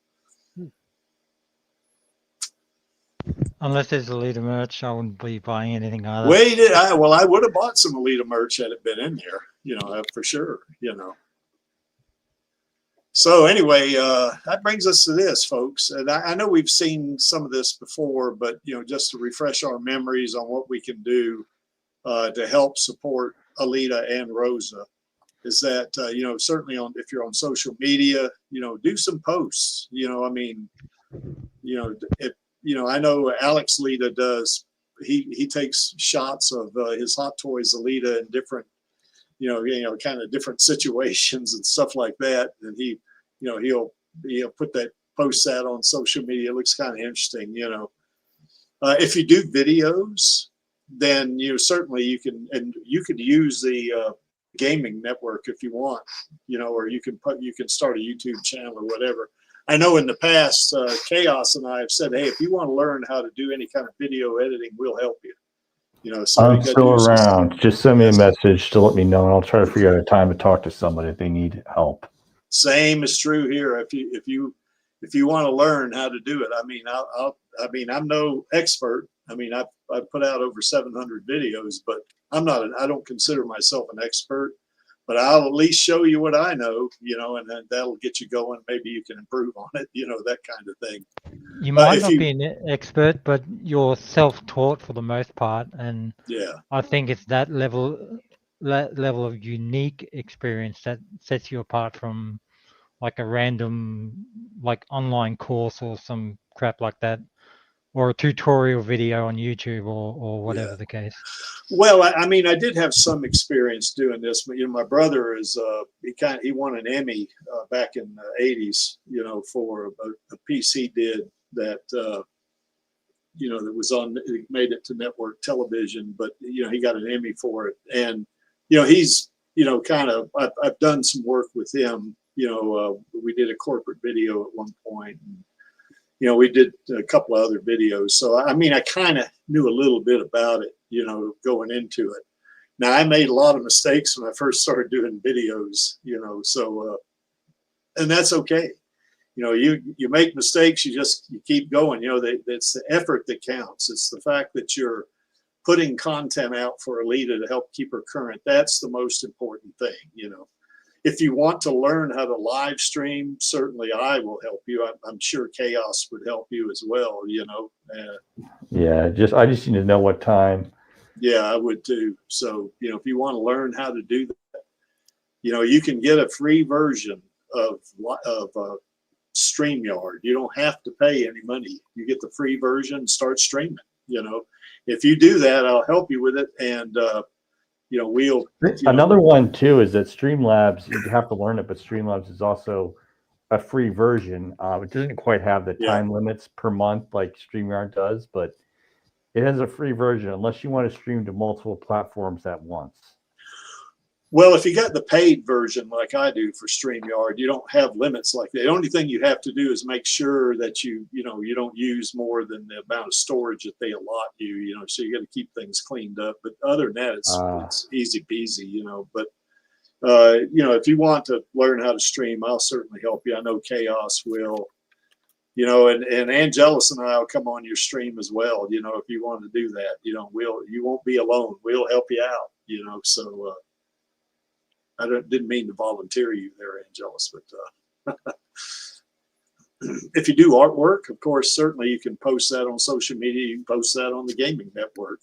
unless there's Alita merch, I wouldn't be buying anything either. Well, I would have bought some Alita merch had it been in there, you know, for sure, you know. So anyway, that brings us to this, folks. And I know we've seen some of this before, but, you know, just to refresh our memories on what we can do to help support Alita and Rosa is that, you know, certainly if you're on social media, you know, do some posts, you know, I mean, you know, I know Alex Alita does, he takes shots of his Hot Toys Alita in different, you know, kind of different situations and stuff like that. And he, you know, he'll put post that on social media. It looks kind of interesting, you know. If you do videos, then certainly you could use the gaming network if you want, you know, or you can start a YouTube channel or whatever. I know in the past, Chaos and I have said, hey, if you want to learn how to do any kind of video editing, we'll help you. You know, so I'm still around. Just send me a message to let me know, and I'll try to figure out a time to talk to somebody if they need help. Same is true here. If you want to learn how to do it, I mean, I'm no expert. I mean, I've put out over 700 videos, but I don't consider myself an expert. But I'll at least show you what I know, you know, and then that'll get you going. Maybe you can improve on it, you know, that kind of thing. You might not be an expert, but you're self-taught for the most part, and yeah, I think it's that level of unique experience that sets you apart from like a random like online course or some crap like that, or a tutorial video on YouTube or whatever the case. Well, I mean, I did have some experience doing this, but you know, my brother is he won an Emmy back in the 80s, you know, for a piece he did that that was on, it made it to network television, but, he got an Emmy for it. And, he's, I've done some work with him. We did a corporate video at one point. And, we did a couple of other videos. So, I mean, I kind of knew a little bit about it, going into it. Now, I made a lot of mistakes when I first started doing videos, so, and that's okay. You make mistakes, you keep going. It's the effort that counts. It's the fact that you're putting content out for Alita to help keep her current. That's the most important thing, If you want to learn how to live stream, certainly I will help you. I'm sure Chaos would help you as well, Yeah, I just need to know what time. Yeah, I would too. So, if you want to learn how to do that, you can get a free version of StreamYard. You don't have to pay any money. You get the free version, start streaming. If you do that, I'll help you with it. And, we'll. Another one too is that Streamlabs, you have to learn it, but Streamlabs is also a free version. It doesn't quite have the time limits per month like StreamYard does, but it has a free version unless you want to stream to multiple platforms at once. Well, if you got the paid version like I do for StreamYard, you don't have limits like that. The only thing you have to do is make sure that you don't use more than the amount of storage that they allot you, so you got to keep things cleaned up. But other than that, it's easy peasy, But, if you want to learn how to stream, I'll certainly help you. I know Chaos will, and Angelus and I will come on your stream as well, if you want to do that, you won't be alone. We'll help you out, so, I didn't mean to volunteer you there, Angelus, but if you do artwork, of course, certainly you can post that on social media. You can post that on the gaming network.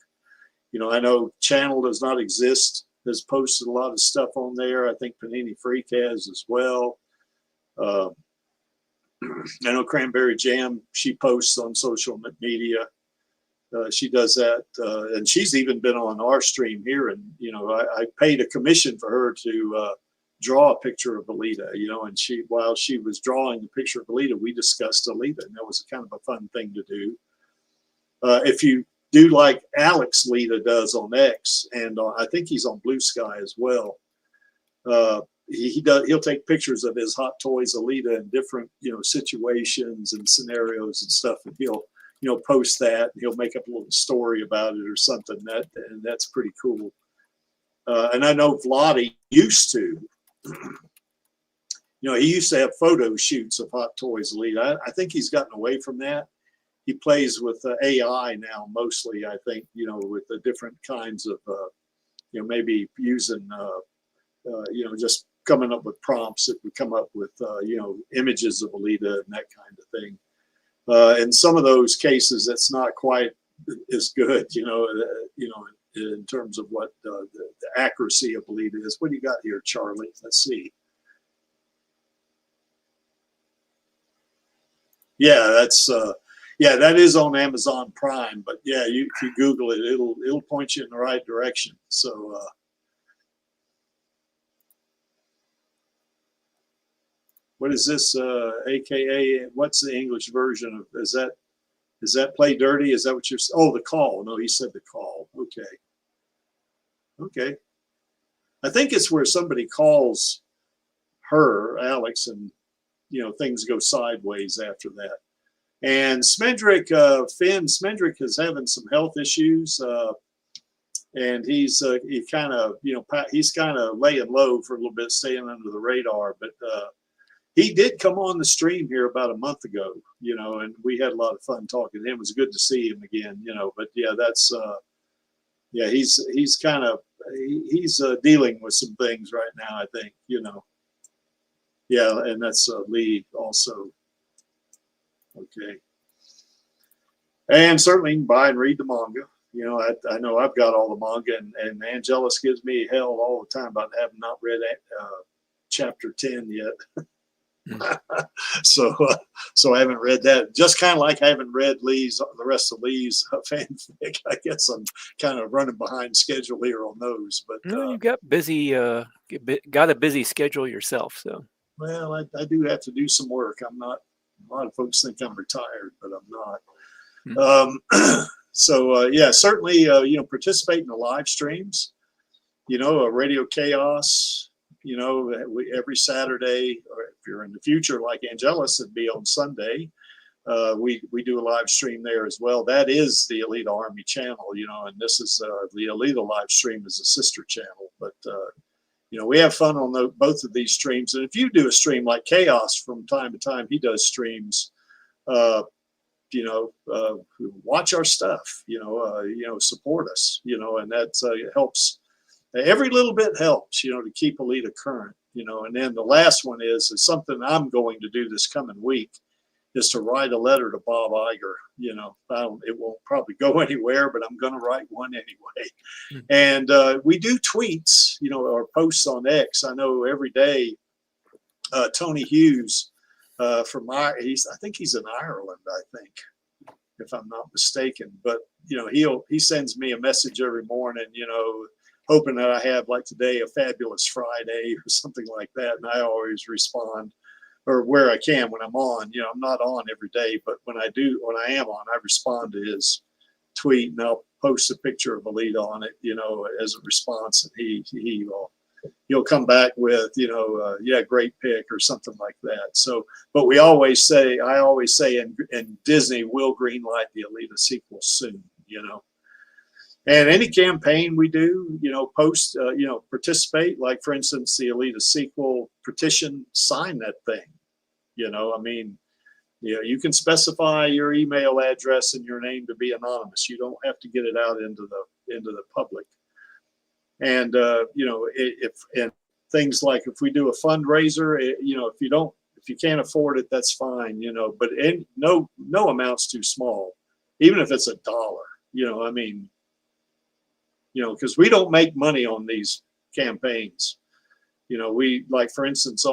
I know Channel does not exist, has posted a lot of stuff on there. I think Panini Freak has as well. I know KranberriJam, she posts on social media. She does that, and she's even been on our stream here. And I paid a commission for her to draw a picture of Alita. And while she was drawing the picture of Alita, we discussed Alita, and that was kind of a fun thing to do. If you do like Alex Lita does on X, and I think he's on Blue Sky as well. He'll take pictures of his Hot Toys Alita in different situations and scenarios and stuff, and he'll post that. He'll make up a little story about it or something. And that's pretty cool. And I know Vladi used to, he used to have photo shoots of Hot Toys Alita. I think he's gotten away from that. He plays with AI now, mostly, I think, with the different kinds of, maybe using, just coming up with prompts that would come up with, images of Alita and that kind of thing. In some of those cases, that's not quite as good, in terms of what the accuracy of Alita is. What do you got here, Charlie? Let's see. Yeah, that is on Amazon Prime. But yeah, if you Google it, it'll point you in the right direction. So. What is this? AKA, what's the English version of? Is that Play Dirty? Is that what you're? Oh, The Call. No, he said The Call. Okay. I think it's where somebody calls her, Alex, and things go sideways after that. And Smendrick, Finn Smendrick is having some health issues, and he's kind of laying low for a little bit, staying under the radar, but. He did come on the stream here about a month ago, and we had a lot of fun talking to him. It was good to see him again, but yeah, that's, he's kind of, he's dealing with some things right now, I think, yeah, and that's Lee also. Okay. And certainly you can buy and read the manga. I know I've got all the manga, and Angelus gives me hell all the time about having not read chapter 10 yet. So I haven't read that. Just kind of like I haven't read the rest of Lee's fanfic. I guess I'm kind of running behind schedule here on those. But you got a busy schedule yourself. So well, I do have to do some work. I'm not. A lot of folks think I'm retired, but I'm not. So yeah, certainly, you know, participate in the live streams, you know, Radio Chaos, you know, every Saturday, or if you're in the future, like Angelus, it'd be on Sunday. We do a live stream there as well. That is the Alita Army channel, you know, and this is the Alita live stream is a sister channel. But, you know, we have fun on both of these streams. And if you do a stream like Chaos from time to time, he does streams, you know, watch our stuff, you know, support us, you know, and that helps. Every little bit helps, you know, to keep Alita current, you know. And then the last one is something I'm going to do this coming week, is to write a letter to Bob Iger. You know, it won't probably go anywhere, but I'm going to write one anyway. And we do tweets, you know, or posts on X. I know every day, Tony Hughes from I think he's in Ireland, I think, if I'm not mistaken. But you know, he sends me a message every morning, you know, hoping that I have, like today, a fabulous Friday or something like that, and I always respond, or where I can when I'm on. You know, I'm not on every day, but when I am on, I respond to his tweet, and I'll post a picture of Alita on it, you know, as a response, and he'll come back with, you know, yeah, great pick or something like that. So, but I always say, and Disney will greenlight the Alita sequel soon, you know. And any campaign we do, you know, post, you know, participate, like for instance, the Alita sequel petition, sign that thing. You know, I mean, you know, you can specify your email address and your name to be anonymous. You don't have to get it out into the public. And you know, and things like if we do a fundraiser, you know, if you can't afford it, that's fine, you know. But no amount's too small, even if it's $1. You know, I mean, you know, because we don't make money on these campaigns. You know, we, like for instance,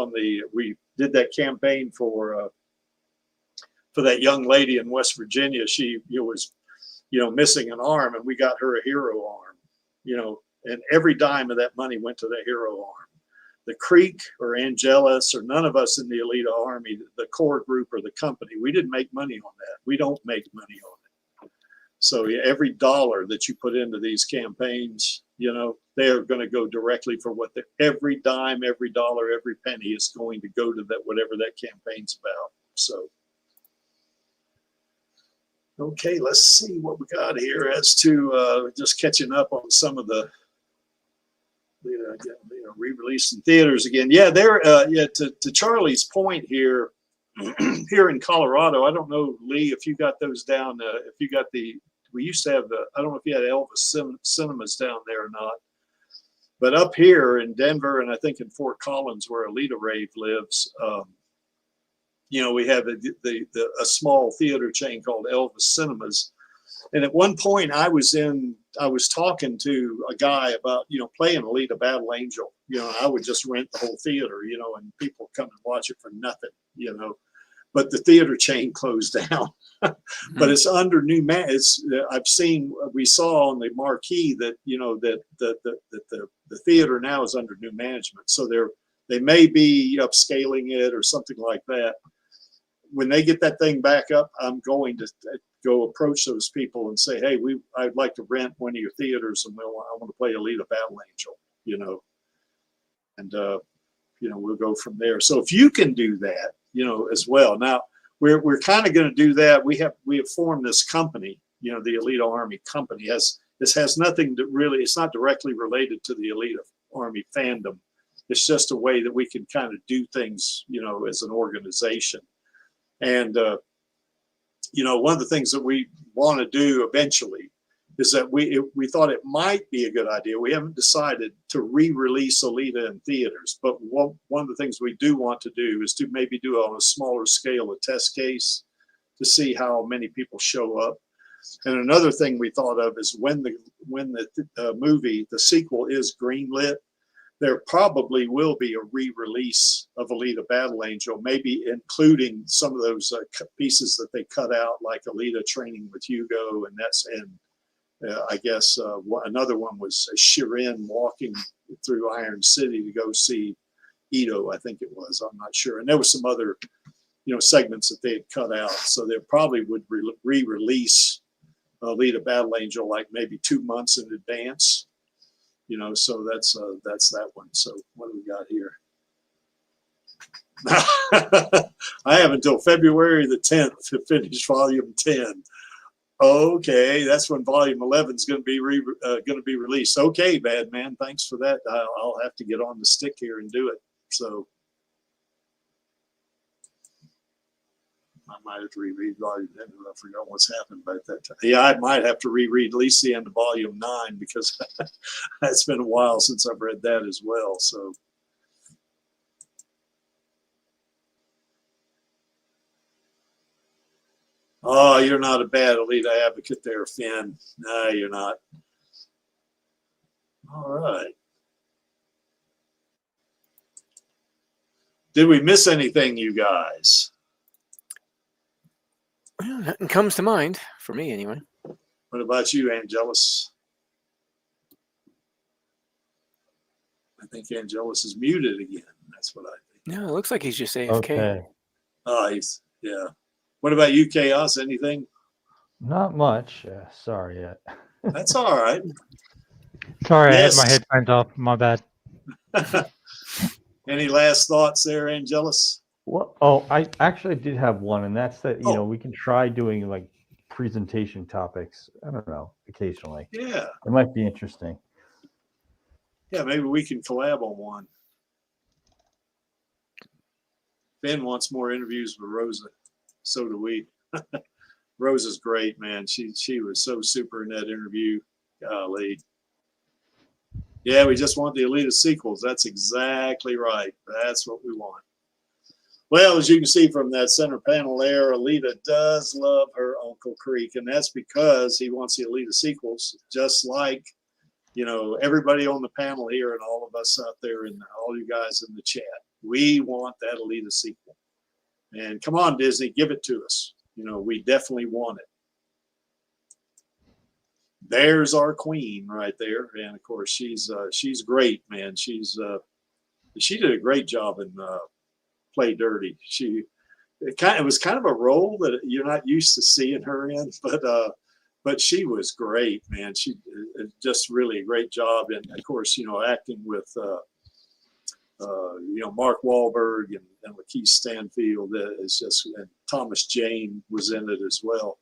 we did that campaign for that young lady in West Virginia. She was, you know, missing an arm, and we got her a hero arm, you know, and every dime of that money went to the hero arm. The Creek or Angelus or none of us in the Alita Army, the core group or the company, we didn't make money on that. We don't make money on it. So yeah, every dollar that you put into these campaigns, you know, they're going to go directly for every dime, every dollar, every penny is going to go to that, whatever that campaign's about. So, okay, let's see what we got here as to just catching up on some of the re-release in theaters again. Yeah, they're to Charlie's point here, here in Colorado. I don't know, Lee, if you got those down. If you got we used to have I don't know if you had Elvis Cinemas down there or not. But up here in Denver, and I think in Fort Collins, where Alita Rave lives, you know, we have a small theater chain called Elvis Cinemas. And at one point I was talking to a guy about, you know, playing Alita Battle Angel. You know, I would just rent the whole theater, you know, and people come and watch it for nothing, you know. But the theater chain closed down. But it's under new we saw on the marquee that, you know, that the theater now is under new management. So they may be upscaling it or something like that. When they get that thing back up, I'm going to go approach those people and say, hey, I'd like to rent one of your theaters, and I want to play Alita Battle Angel, you know, and you know, we'll go from there. So if you can do that, you know, as well. Now we're kind of going to do that. We have formed this company, you know, the Alita Army company. This has nothing to really, it's not directly related to the Alita Army fandom. It's just a way that we can kind of do things, you know, as an organization. And you know, one of the things that we want to do eventually is that we thought it might be a good idea. We haven't decided to re-release Alita in theaters, but one of the things we do want to do is to maybe do on a smaller scale a test case to see how many people show up. And another thing we thought of is when the movie, the sequel, is greenlit, there probably will be a re-release of Alita Battle Angel, maybe including some of those pieces that they cut out, like Alita training with Hugo, and I guess another one was Shirin walking through Iron City to go see Ito, I think it was. I'm not sure. And there was some other segments that they had cut out. So they probably would re-release Alita Battle Angel like maybe 2 months in advance. So that's that one. So what do we got here? I have until February the 10th to finish volume 10. Okay, that's when volume 11 is going to be released. Okay, bad man, thanks for that. I'll have to get on the stick here and do it. So I might have to reread volume 10. I forgot what's happened about that time. Yeah, I might have to reread at least the end of volume 9 because it's been a while since I've read that as well. So. Oh, you're not a bad Alita advocate there, Finn. No, you're not. All right. Did we miss anything, you guys? Well, nothing comes to mind for me anyway. What about you, Angelus? I think Angelus is muted again. That's what I think. No, it looks like he's just AFK. Okay. Oh, yeah. What about you, Chaos? Anything? Not much. Sorry yet. That's all right. Sorry, Yes. I had my headphones off. My bad. Any last thoughts there, Angelus? Well, I actually did have one, and that's that we can try doing like presentation topics. I don't know, occasionally. Yeah. It might be interesting. Yeah, maybe we can collab on one. Ben wants more interviews with Rosa. So do we. Rosa's great, man. She was so super in that interview. Golly. Yeah, we just want the Alita sequels. That's exactly right. That's what we want. Well, as you can see from that center panel there, Alita does love her Uncle Creek, and that's because he wants the Alita sequels, just like, everybody on the panel here and all of us out there and all you guys in the chat. We want that Alita sequel. And come on, Disney, give it to us. We definitely want it. There's our queen right there, and of course she's great, man. She did a great job in Play Dirty. It was kind of a role that you're not used to seeing her in, but she was great, man. She just really a great job, and of course acting with. Mark Wahlberg and Lakeith Stanfield is just, and Thomas Jane was in it as well.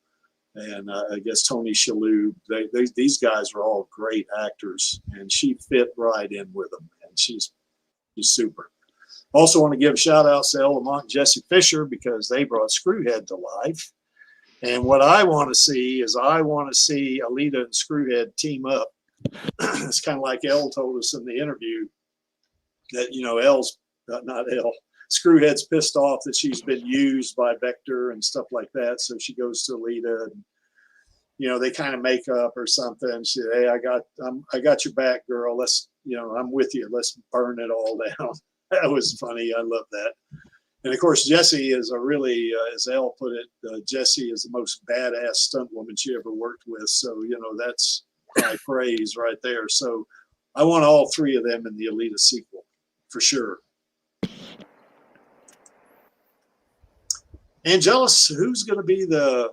And I guess Tony Shalhoub, these guys were all great actors, and she fit right in with them, and she's super. Also want to give shout outs to El Lamont and Jesse Fisher because they brought Screwhead to life. And what I want to see is Alita and Screwhead team up. It's kind of like Elle told us in the interview. That Screwhead's pissed off that she's been used by Vector and stuff like that, so she goes to Alita and they kind of make up or something. She said, "Hey, I got your back, girl. Let's I'm with you. Let's burn it all down." That was funny. I love that. And of course, Jessie is a really, as Elle put it, Jessie is the most badass stunt woman she ever worked with. So that's high praise right there. So I want all three of them in the Alita sequel. For sure. Angelus, who's going to be the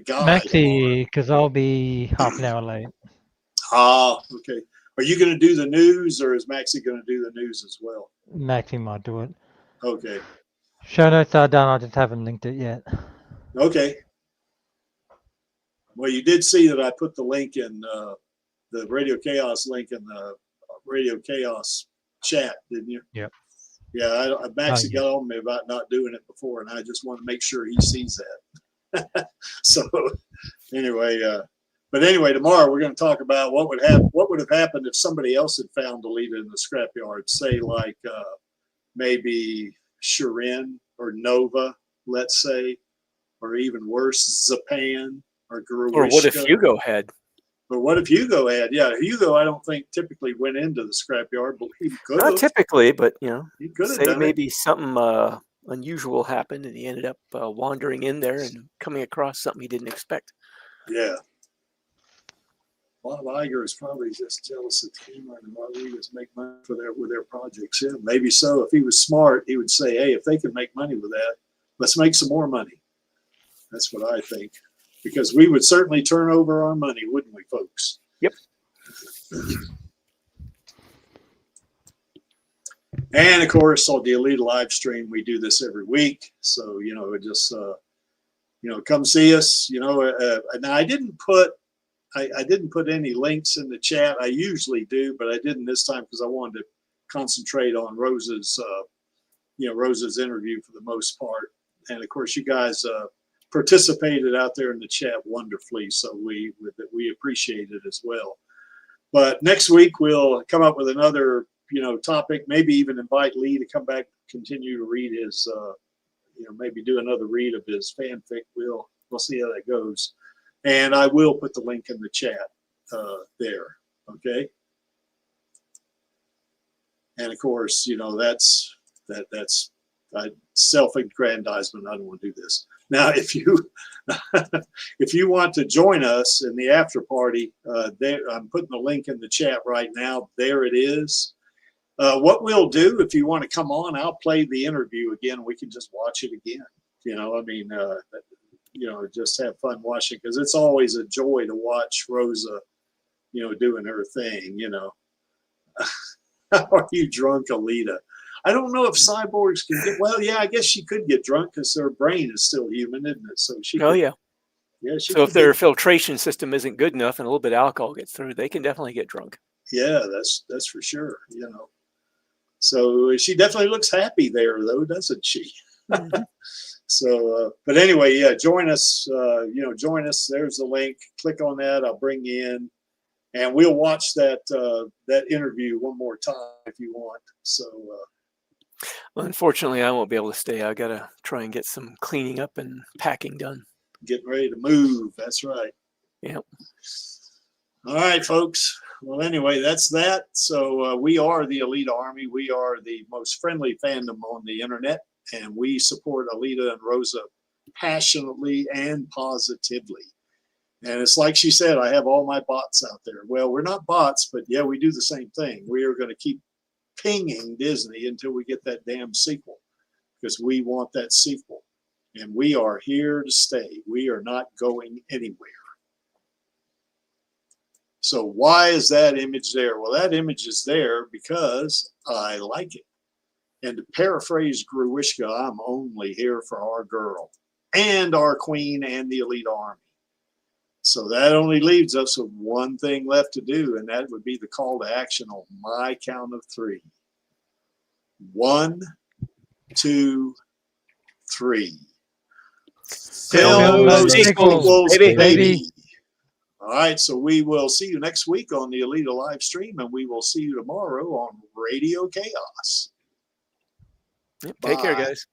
guy? Maxie, because I'll be half an hour late. Okay. Are you going to do the news, or is Maxie going to do the news as well? Maxie might do it. Okay. Show notes are done. I just haven't linked it yet. Okay. Well, you did see that I put the link in the Radio Chaos link in the Radio Chaos chat, didn't you? Yep. Yeah, Maxie got on me about not doing it before, and I just want to make sure he sees that. So, anyway, tomorrow we're going to talk about what would have happened if somebody else had found Alita in the scrapyard. Say, like maybe Shirin or Nova, let's say, or even worse, Zapan or Gurwishka. Or what if Hugo had? But what if Hugo had? Yeah, Hugo, I don't think typically went into the scrapyard, but he could have. Not typically, but he could have say done maybe something unusual happened, and he ended up wandering in there and coming across something he didn't expect. Yeah. Bob Iger is probably just jealous that Tamer and Rodriguez make money with their projects. Yeah, maybe so. If he was smart, he would say, hey, if they can make money with that, let's make some more money. That's what I think. Because we would certainly turn over our money, wouldn't we, folks? Yep. And of course, on the Alita Livestream, we do this every week. So, just, come see us, and I didn't put any links in the chat. I usually do, but I didn't this time because I wanted to concentrate on Rosa's interview for the most part. And of course, you guys participated out there in the chat wonderfully, so we appreciate it as well. But next week we'll come up with another topic. Maybe even invite Lee to come back, continue to read his, maybe do another read of his fanfic. We'll see how that goes. And I will put the link in the chat there, okay? And of course, that's self-aggrandizement. I don't want to do this. Now, if you want to join us in the after party, I'm putting the link in the chat right now. There it is. What we'll do, if you want to come on, I'll play the interview again. We can just watch it again. Just have fun watching, because it's always a joy to watch Rosa, doing her thing, How are you drunk, Alita? I don't know if cyborgs can get, well, yeah, I guess she could get drunk because her brain is still human, isn't it? So she Oh, yeah. Yeah. So if their filtration system isn't good enough and a little bit of alcohol gets through, they can definitely get drunk. Yeah, that's for sure, So she definitely looks happy there, though, doesn't she? Mm-hmm. So, but anyway, yeah, join us. Join us. There's the link. Click on that. I'll bring you in, and we'll watch that interview one more time if you want. So, well, unfortunately, I won't be able to stay. I gotta try and get some cleaning up and packing done. Getting ready to move. That's right. Yep. All right, folks. Well, anyway, that's that. So we are the Alita Army. We are the most friendly fandom on the internet, and we support Alita and Rosa passionately and positively. And it's like she said, I have all my bots out there. Well, we're not bots, but yeah, we do the same thing. We are going to keep pinging Disney until we get that damn sequel, because we want that sequel. And we are here to stay. We are not going anywhere. So why is that image there? Well, that image is there because I like it. And to paraphrase Gruishka, I'm only here for our girl and our queen and the Alita Army. So that only leaves us with one thing left to do, and that would be the call to action on my count of 3. 1, 2, 3. Film those sequels, baby. All right, so we will see you next week on the Alita live stream, and we will see you tomorrow on Radio Chaos. Yep, take care, guys.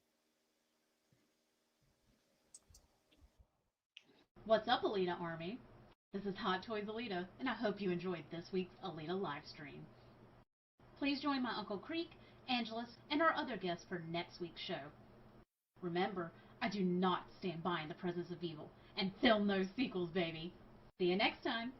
What's up, Alita Army? This is Hot Toys Alita, and I hope you enjoyed this week's Alita live stream. Please join my Uncle Creek, Angelus, and our other guests for next week's show. Remember, I do not stand by in the presence of evil, and film those sequels, baby. See you next time.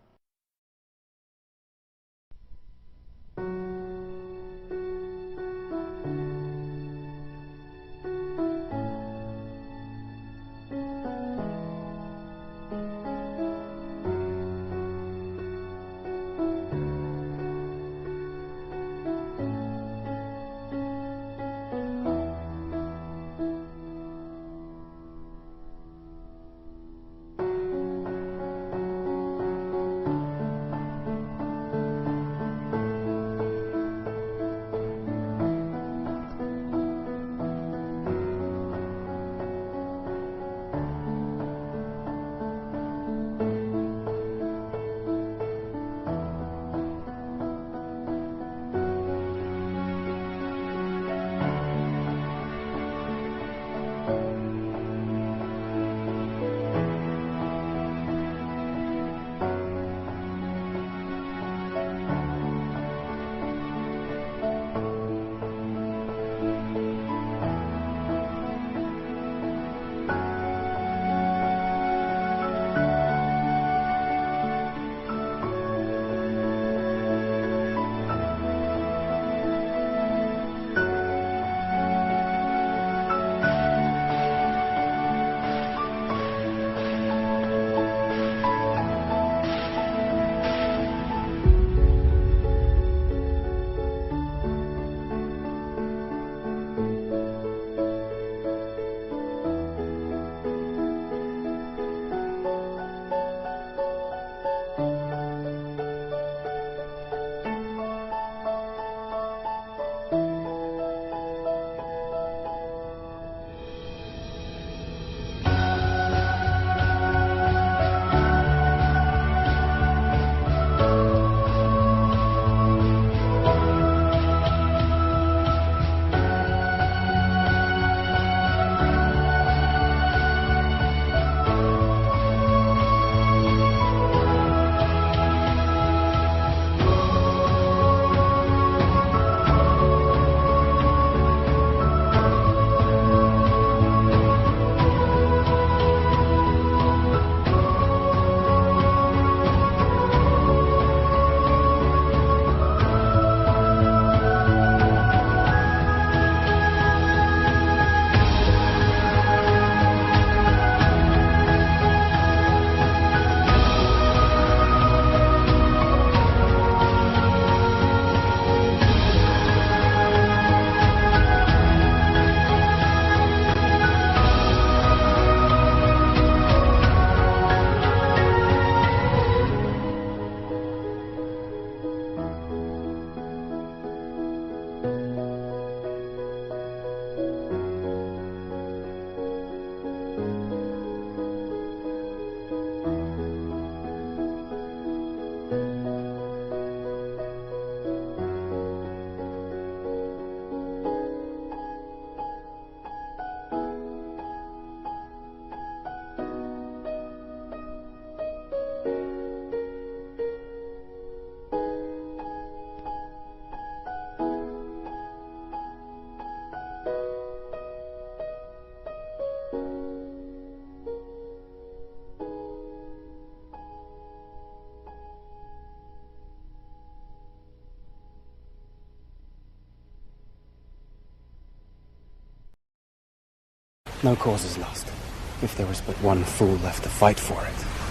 No cause is lost, if there is but one fool left to fight for it.